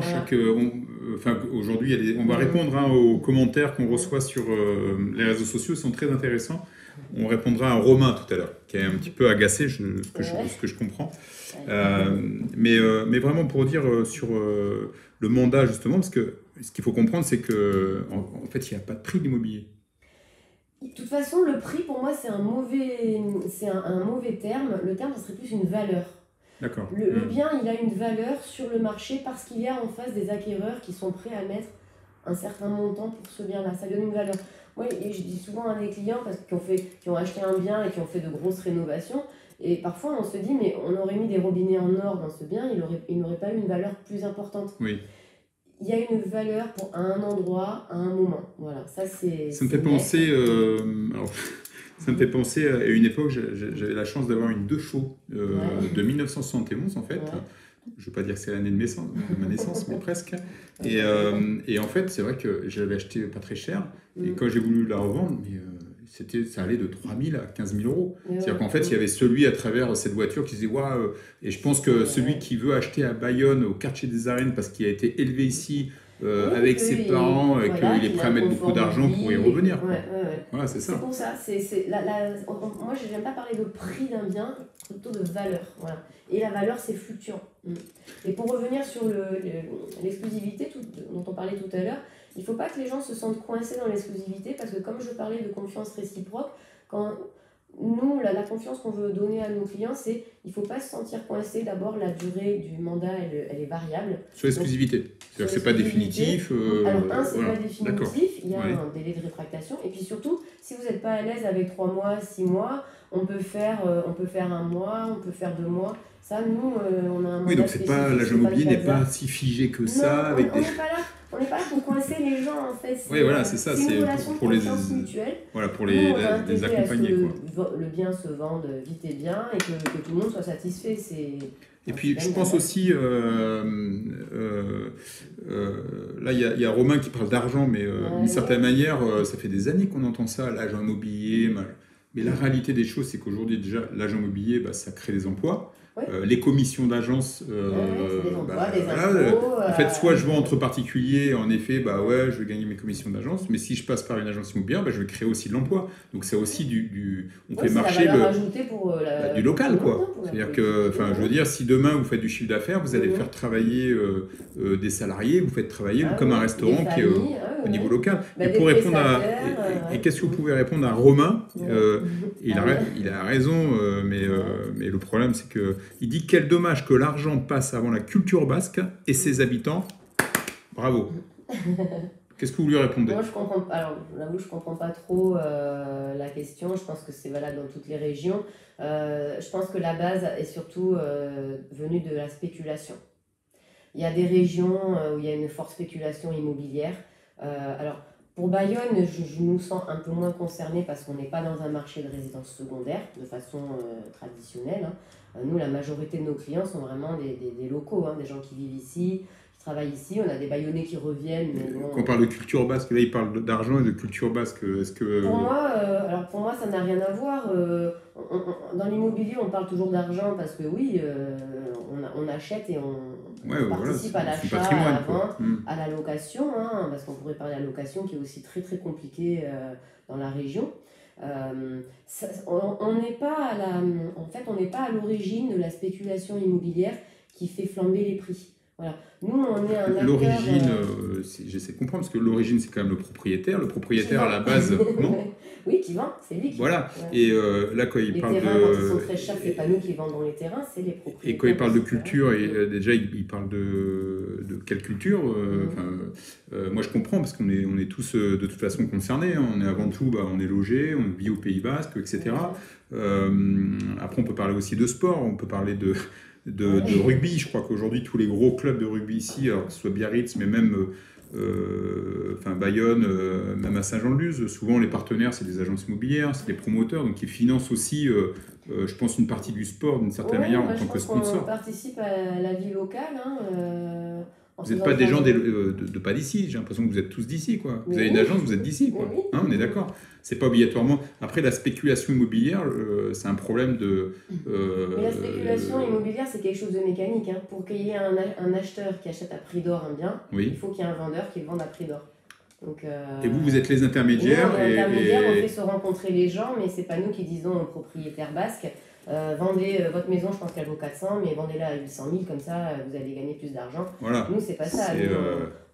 Aujourd'hui, on va répondre aux commentaires qu'on reçoit sur les réseaux sociaux, ils sont très intéressants. On répondra à Romain tout à l'heure, qui est un petit peu agacé, ce que je comprends. Mais vraiment pour dire sur le mandat, justement, parce que ce qu'il faut comprendre, c'est qu'en fait, il n'y a pas de prix de l'immobilier. De toute façon, le prix, pour moi, c'est un mauvais terme. Le terme, ça serait plus une valeur. D'accord. Le bien, il a une valeur sur le marché parce qu'il y a en face des acquéreurs qui sont prêts à mettre un certain montant pour ce bien-là. Ça donne une valeur. Moi, et je dis souvent à mes clients qui ont acheté un bien et qui ont fait de grosses rénovations, et parfois on se dit, mais on aurait mis des robinets en or dans ce bien, il n'aurait pas eu une valeur plus importante. Oui. Il y a une valeur pour un endroit, à un moment. Voilà, ça me fait penser. Ça me fait penser à une époque, j'avais la chance d'avoir une deux chevaux de 1971 en fait. Ouais. Je ne veux pas dire que c'est l'année de ma naissance, mais presque. Et en fait, c'est vrai que je l'avais acheté pas très cher. Et quand j'ai voulu la revendre, ça allait de 3 000 à 15 000 euros. C'est-à-dire qu'en fait, il y avait celui à travers cette voiture qui se disait waouh. Et je pense que celui qui veut acheter à Bayonne, au quartier des Arènes, parce qu'il a été élevé ici, avec ses parents, et qu'il est prêt à mettre beaucoup d'argent pour y revenir. Voilà, c'est ça. C'est pour ça. Moi, je n'aime pas parler de prix d'un bien, plutôt de valeur. Voilà. Et la valeur, c'est fluctuant. Et pour revenir sur l'exclusivité dont on parlait tout à l'heure, il ne faut pas que les gens se sentent coincés dans l'exclusivité, parce que comme je parlais de confiance réciproque, quand nous, la confiance qu'on veut donner à nos clients, c'est il ne faut pas se sentir coincé. D'abord, la durée du mandat, elle est variable. Sur l'exclusivité. C'est-à-dire que ce n'est pas définitif. Alors, c'est pas définitif, il y a un délai de rétractation. Et puis surtout, si vous n'êtes pas à l'aise avec 3 mois, 6 mois, on peut faire 1 mois, on peut faire 2 mois. Ça, nous, on a un mandat donc l'agent immobilier n'est pas si figé que ça. Non, on n'est pas là pour coincer les gens, en fait. C'est ça. C'est une relation de confiance mutuelle. Voilà, pour les accompagner. Le bien se vende vite et bien et que tout le monde soit satisfait. Et puis, je pense aussi, là, il y a Romain qui parle d'argent, mais d'une certaine manière, ça fait des années qu'on entend ça, l'agent immobilier. Mais la réalité des choses, c'est qu'aujourd'hui, déjà, l'agent immobilier, ça crée des emplois. Les commissions d'agence, en fait, soit je vends entre particuliers, en effet, je vais gagner mes commissions d'agence, mais si je passe par une agence immobilière, je vais créer aussi de l'emploi. Donc c'est aussi on fait marcher du local, quoi. C'est-à-dire que, je veux dire, si demain vous faites du chiffre d'affaires, vous allez faire travailler des salariés, vous faites travailler comme un restaurant qui est au niveau local. Et pour répondre et qu'est-ce que vous pouvez répondre à Romain? Il a raison, mais le problème, c'est que il dit quel dommage que l'argent passe avant la culture basque et ses habitants. Bravo. Qu'est-ce que vous lui répondez? Moi, je comprends pas trop la question. Je pense que c'est valable dans toutes les régions. Je pense que la base est surtout venue de la spéculation. Il y a des régions où il y a une forte spéculation immobilière. Alors, pour Bayonne, je nous sens un peu moins concernés parce qu'on n'est pas dans un marché de résidence secondaire de façon traditionnelle. Nous, la majorité de nos clients sont vraiment des locaux, des gens qui vivent ici, qui travaillent ici. On a des Bayonnais qui reviennent. Quand on parle de culture basque, là, il parle d'argent et de culture basque. Est-ce que... Pour moi, ça n'a rien à voir. Dans l'immobilier, on parle toujours d'argent parce que oui, on achète et on participe à l'achat, à la vente, à la location, parce qu'on pourrait parler de la location qui est aussi très très compliquée dans la région. On n'est pas à l'origine de la spéculation immobilière qui fait flamber les prix. Voilà. Nous, on est un acteur... L'origine, j'essaie de comprendre, parce que l'origine, c'est quand même le propriétaire. Le propriétaire, à la base, non? Oui, qui vend, c'est lui qui Voilà. vend. Et là, quand il Les parle terrains, de... quand ils sont très chers, c'est pas nous qui vendons les terrains, c'est les propriétaires. Et quand il parle de culture, déjà, il parle de quelle culture moi, je comprends, parce qu'on est tous, de toute façon, concernés. Hein. On est avant tout, on est logés, on vit au Pays Basque, etc. Après, on peut parler aussi de sport, on peut parler de rugby. Je crois qu'aujourd'hui, tous les gros clubs de rugby ici, alors que ce soit Biarritz, mais même Bayonne, même à Saint-Jean-de-Luz, souvent les partenaires, c'est des agences immobilières, c'est des promoteurs, donc ils financent aussi, je pense, une partie du sport d'une certaine manière en tant que sponsor. On participe à la vie locale. Hein, vous n'êtes pas des gens de pas d'ici, j'ai l'impression que vous êtes tous d'ici, quoi. Vous avez une agence, vous êtes d'ici, quoi. Hein, on est d'accord. C'est pas obligatoirement. Après, la spéculation immobilière, c'est un problème de. Mais la spéculation immobilière, c'est quelque chose de mécanique. Hein. Pour qu'il y ait un acheteur qui achète à prix d'or un bien, il faut qu'il y ait un vendeur qui le vende à prix d'or. Donc, et vous êtes les intermédiaires. On fait se rencontrer les gens, mais c'est pas nous qui disons aux propriétaires basques. Vendez votre maison, je pense qu'elle vaut 400, mais vendez-la à 800 000, comme ça vous allez gagner plus d'argent. Voilà. Nous, c'est pas ça. Nous,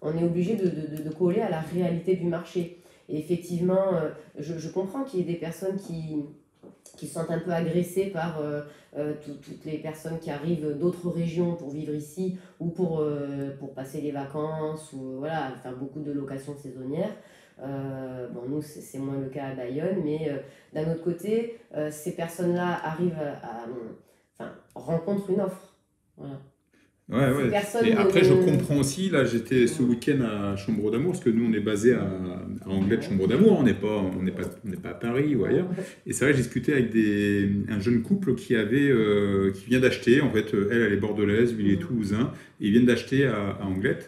on est obligé de coller à la réalité du marché. Et effectivement, je comprends qu'il y ait des personnes qui se sentent un peu agressées par toutes les personnes qui arrivent d'autres régions pour vivre ici ou pour passer les vacances ou faire beaucoup de locations saisonnières. Nous, c'est moins le cas à Bayonne, mais d'un autre côté, ces personnes-là arrivent rencontrent une offre. Voilà. Ouais. Et après, je comprends aussi, là, j'étais ce week-end à Chambre d'Amour, parce que nous, on est basé à Anglet de Chambre d'Amour, on n'est pas à Paris ou ailleurs. Et c'est vrai, j'ai discuté avec un jeune couple qui vient d'acheter, en fait, elle est bordelaise, lui, il est toulousain, et ils viennent d'acheter à Anglet.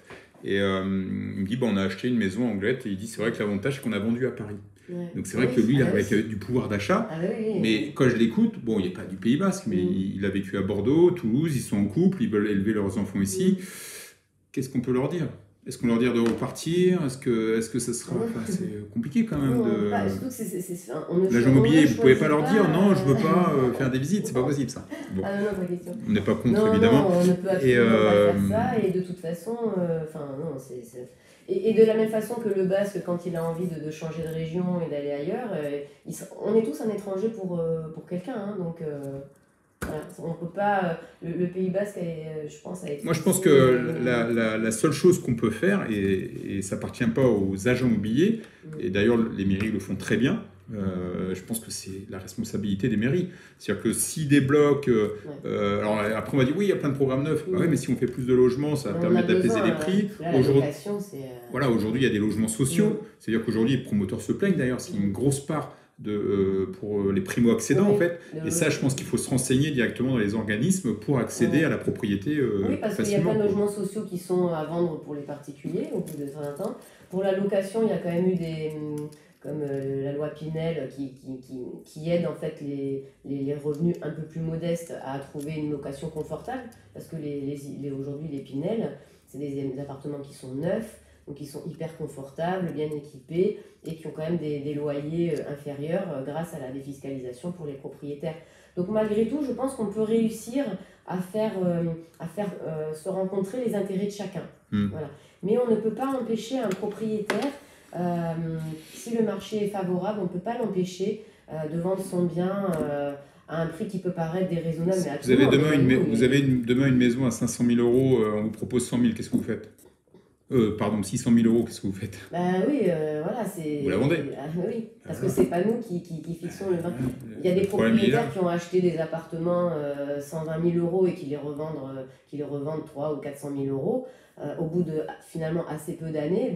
Et il me dit, on a acheté une maison à Anglet, et il dit, c'est vrai que l'avantage, c'est qu'on a vendu à Paris. Ouais. Donc c'est vrai que lui, il avait du pouvoir d'achat, mais quand je l'écoute, il n'est pas du Pays Basque, mais il a vécu à Bordeaux, Toulouse, ils sont en couple, ils veulent élever leurs enfants ici. Qu'est-ce qu'on peut leur dire? Est-ce qu'on leur dit de repartir? Est-ce que ça sera... c'est compliqué quand même de... L'agent immobilier, vous ne pouvez pas leur dire non, je ne veux pas faire des visites, c'est pas possible ça. Bon. Ah non, pas question. On n'est pas contre, évidemment. Non, on ne peut absolument pas faire ça, et de toute façon, Et de la même façon que le Basque, quand il a envie de changer de région et d'aller ailleurs, on est tous un étranger pour quelqu'un. Hein, donc, voilà, on peut pas. Le Pays Basque, je pense, a été. Moi, je pense que la seule chose qu'on peut faire, et ça appartient pas aux agents immobiliers, et d'ailleurs, les mairies le font très bien. Je pense que c'est la responsabilité des mairies. C'est-à-dire que s'ils débloquent... alors après, on va dire, oui, il y a plein de programmes neufs. Mais si on fait plus de logements, ça va permettre d'apaiser les prix. Aujourd'hui, il y a des logements sociaux. C'est-à-dire qu'aujourd'hui, les promoteurs se plaignent d'ailleurs, c'est une grosse part pour les primo-accédants, en fait. Et ça, je pense qu'il faut se renseigner directement dans les organismes pour accéder à la propriété oui, parce qu'il y a plein de logements sociaux qui sont à vendre pour les particuliers au bout de 30 ans. Pour la location, il y a quand même eu comme la loi Pinel qui aide en fait les revenus un peu plus modestes à trouver une location confortable, parce que aujourd'hui les Pinel, c'est des appartements qui sont neufs, donc ils sont hyper confortables, bien équipés et qui ont quand même des loyers inférieurs grâce à la défiscalisation pour les propriétaires. Donc malgré tout, je pense qu'on peut réussir à faire se rencontrer les intérêts de chacun. Voilà. Mais on ne peut pas empêcher un propriétaire, si le marché est favorable, on ne peut pas l'empêcher de vendre son bien à un prix qui peut paraître déraisonnable. Vous avez demain une maison à 500 000 euros, on vous propose 100 000, qu'est-ce que vous faites? 600 000 euros, qu'est-ce que vous faites? Vous la vendez? Oui, parce que c'est pas nous qui fixons le prix. Il y a des propriétaires qui ont acheté des appartements 120 000 euros et qui les revendent 300 ou 400 000 euros. Au bout de finalement assez peu d'années,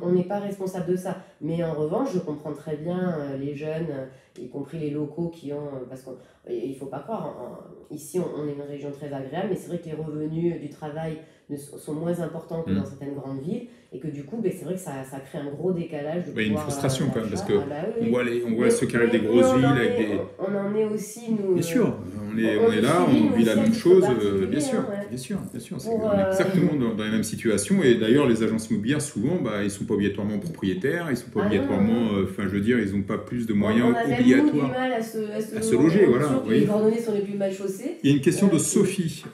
on n'est pas responsable de ça. Mais en revanche, je comprends très bien les jeunes, y compris les locaux qui ont... parce qu'il ne faut pas croire, ici on est une région très agréable, mais c'est vrai que les revenus du travail sont moins importants que dans certaines grandes villes, et que du coup, c'est vrai que ça crée un gros décalage de pouvoir... une frustration quand même, parce qu'on voit ceux qui arrivent des grosses villes avec des... On en est aussi, nous... Bien sûr, on est là, on vit la même chose, bien sûr. Bien sûr, c'est Pour, exactement dans les mêmes situations. Et d'ailleurs, les agences immobilières, souvent, ils ne sont pas obligatoirement propriétaires, ils ne sont pas obligatoirement, je veux dire, ils n'ont pas plus de moyens obligatoires. On a même du mal à se loger, voilà. Les coordonnées sont les plus mal chaussées. Il y a une question de Sophie.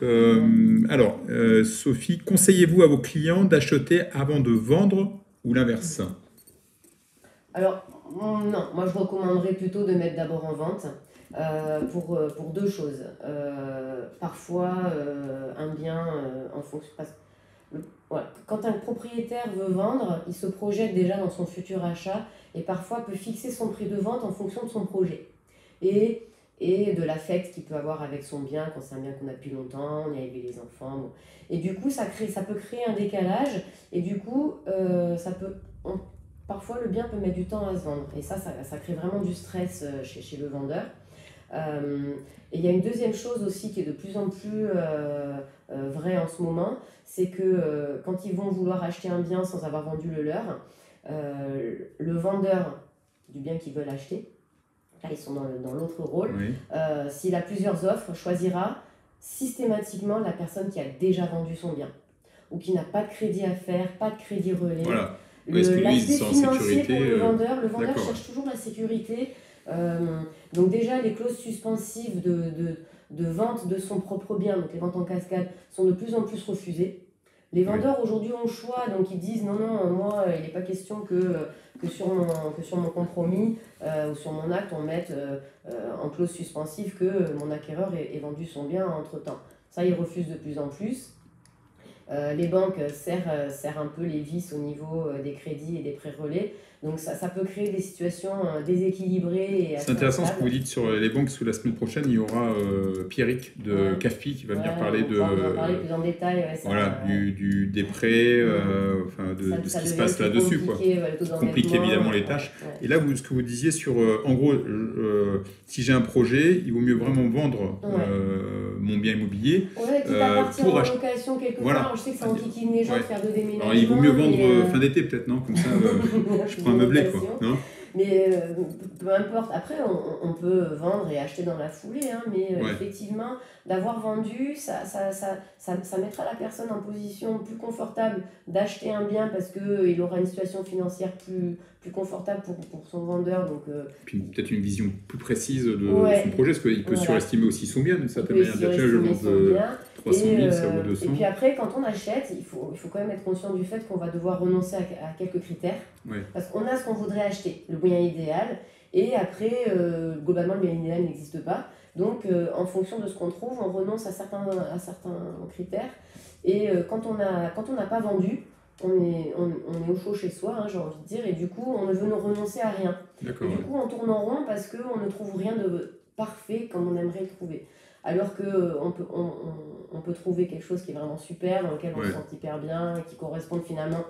Sophie, conseillez-vous à vos clients d'acheter avant de vendre ou l'inverse? Alors, non, moi je recommanderais plutôt de mettre d'abord en vente pour deux choses. Parfois, un bien en fonction. Quand un propriétaire veut vendre, il se projette déjà dans son futur achat et parfois peut fixer son prix de vente en fonction de son projet et de l'affect qu'il peut avoir avec son bien, quand c'est un bien qu'on a depuis longtemps, on y a élevé les enfants. Bon. Et du coup, ça peut créer un décalage et du coup, parfois le bien peut mettre du temps à se vendre et ça crée vraiment du stress chez le vendeur. Et il y a une deuxième chose aussi qui est de plus en plus vraie en ce moment, c'est que quand ils vont vouloir acheter un bien sans avoir vendu le leur, le vendeur du bien qu'ils veulent acheter, là ils sont dans l'autre rôle, oui. S'il a plusieurs offres, choisira systématiquement la personne qui a déjà vendu son bien ou qui n'a pas de crédit à faire, pas de crédit relais. Voilà. L'aspect financier pour le vendeur cherche toujours la sécurité. Donc déjà les clauses suspensives de vente de son propre bien, donc les ventes en cascade, sont de plus en plus refusées. Les vendeurs aujourd'hui ont le choix, donc ils disent non, moi il n'est pas question que sur mon compromis ou sur mon acte on mette en clause suspensive que mon acquéreur ait vendu son bien entre temps. Ça ils refusent de plus en plus. Les banques serrent un peu les vis au niveau des crédits et des prêts relais. Donc ça peut créer des situations déséquilibrées. C'est intéressant ce que vous dites sur les banques, parce que la semaine prochaine, il y aura Pierrick de CAFPI qui va venir parler on va parler plus en détail. Des prêts, de ce qui se passe là-dessus. Ça complique évidemment les tâches. Ouais. Et là, ce que vous disiez sur, en gros, si j'ai un projet, il vaut mieux vraiment vendre mon bien immobilier quitte à partir en location quelque part. Je sais que ça enquiquine les gens de faire de déménagement. Alors, il vaut mieux vendre fin d'été peut-être, non? Comme ça, je prends un meublé, quoi. Non, mais peu importe. Après, on peut vendre et acheter dans la foulée, mais effectivement, d'avoir vendu, ça mettra la personne en position plus confortable d'acheter un bien parce qu'il aura une situation financière plus confortable pour son vendeur. Donc, puis peut-être une vision plus précise de son projet, parce qu'il peut surestimer aussi son bien d'une certaine manière. Je vends 300 000, ça vaut 200. Et puis après, quand on achète, il faut quand même être conscient du fait qu'on va devoir renoncer à quelques critères. Parce qu'on a ce qu'on voudrait acheter, le bien idéal, et après, globalement, le bien idéal n'existe pas. Donc, en fonction de ce qu'on trouve, on renonce à certains critères. Et quand on n'a pas vendu, on est au chaud chez soi, j'ai envie de dire, et du coup, on ne veut nous renoncer à rien. Et du coup, on tourne en rond parce qu'on ne trouve rien de parfait comme on aimerait le trouver. Alors qu'on peut trouver quelque chose qui est vraiment super, dans lequel on se sent hyper bien, qui correspond finalement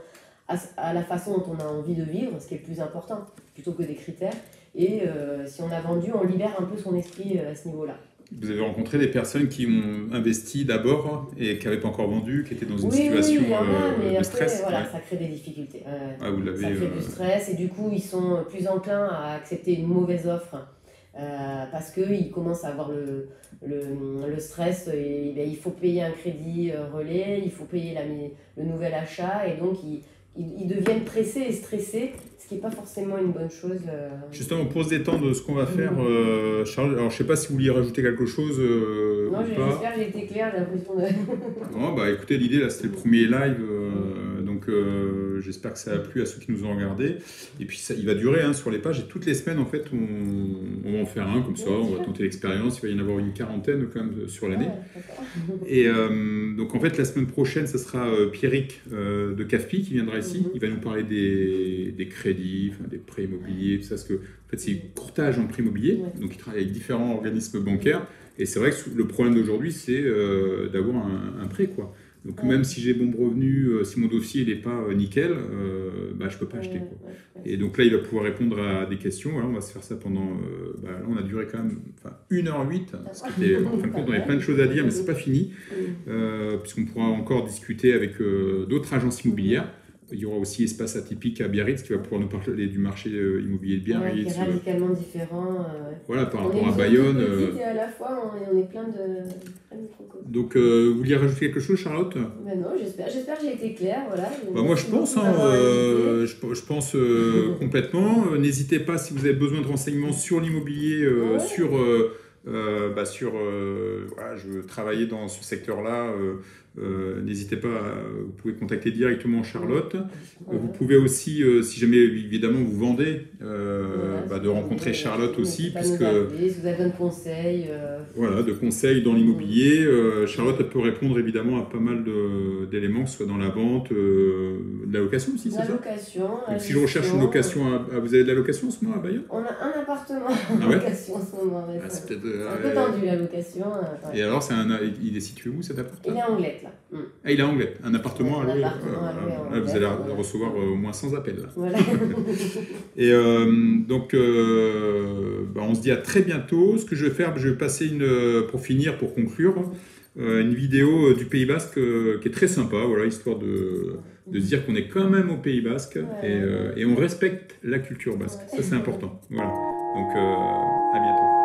à la façon dont on a envie de vivre, ce qui est le plus important, plutôt que des critères. Et si on a vendu, on libère un peu son esprit à ce niveau-là. Vous avez rencontré des personnes qui ont investi d'abord et qui n'avaient pas encore vendu, qui étaient dans une situation de stress. Ça crée des difficultés. Ça crée du stress et du coup, ils sont plus enclins à accepter une mauvaise offre parce qu'ils commencent à avoir le stress. Et il faut payer un crédit relais, il faut payer le nouvel achat et donc ils deviennent pressés et stressés, ce qui n'est pas forcément une bonne chose. Justement, pour se détendre, ce qu'on va faire, Charles, alors je ne sais pas si vous vouliez rajouter quelque chose. Non, j'espère que j'ai été claire, j'ai l'impression de... Non, écoutez, l'idée, là, c'était le premier live, donc j'espère que ça a plu à ceux qui nous ont regardés. Et puis, il va durer sur les pages, et toutes les semaines, en fait, on va en faire un, comme ça, on va tenter l'expérience, il va y en avoir une quarantaine, quand même, sur l'année. Et donc, en fait, la semaine prochaine, ça sera Pierrick de CAFPI qui viendra ici. Il va nous parler des crédits, des prêts immobiliers, tout ça, parce que en fait, c'est courtage en prêt immobilier, donc il travaille avec différents organismes bancaires, et c'est vrai que le problème d'aujourd'hui, c'est d'avoir un prêt, quoi. Donc même si j'ai bon revenu, si mon dossier n'est pas nickel, je ne peux pas acheter, quoi. Et donc là, il va pouvoir répondre à des questions. Voilà, on va se faire ça pendant... là, on a duré quand même 1h08, ce qui était, en fin de compte, on avait plein de choses à dire, mais ce n'est pas fini, puisqu'on pourra encore discuter avec d'autres agences immobilières. Il y aura aussi Espace Atypique à Biarritz qui va pouvoir nous parler du marché immobilier de Ouais, qui Biarritz. est radicalement différent. Voilà, par On rapport est à Bayonne. petite et à la fois, on est plein de crocos. Donc, vous vouliez rajouter quelque chose, Charlotte? Ben non, j'espère que j'ai été claire. Voilà. Bah, moi, je pense, je pense complètement. N'hésitez pas si vous avez besoin de renseignements sur l'immobilier, voilà, je veux travailler dans ce secteur-là. N'hésitez pas, vous pouvez contacter directement Charlotte. Vous pouvez aussi, si jamais évidemment vous vendez, de rencontrer Charlotte aussi, puisque si vous avez besoin de conseils. Voilà, de conseils dans l'immobilier. Charlotte elle peut répondre évidemment à pas mal d'éléments, que ce soit dans la vente, de la location aussi, c'est ça? La location. Donc, si je recherche une location, vous avez de la location en ce moment à Bayonne? On a un appartement en ouais location en ce moment. Ouais, c'est peut-être, un peu tendu la location. Et alors, il est situé où cet appart? Il est à Anglette là. Ah, il est à Anglette, un appartement à louer. à louer Vous allez recevoir au moins 100 appels. Là. Voilà. Et donc, on se dit à très bientôt. Ce que je vais faire, je vais passer pour finir, pour conclure, une vidéo du Pays Basque qui est très sympa, voilà, histoire de se dire qu'on est quand même au Pays Basque et on respecte la culture basque. Ça, c'est important. Voilà. Donc, à bientôt.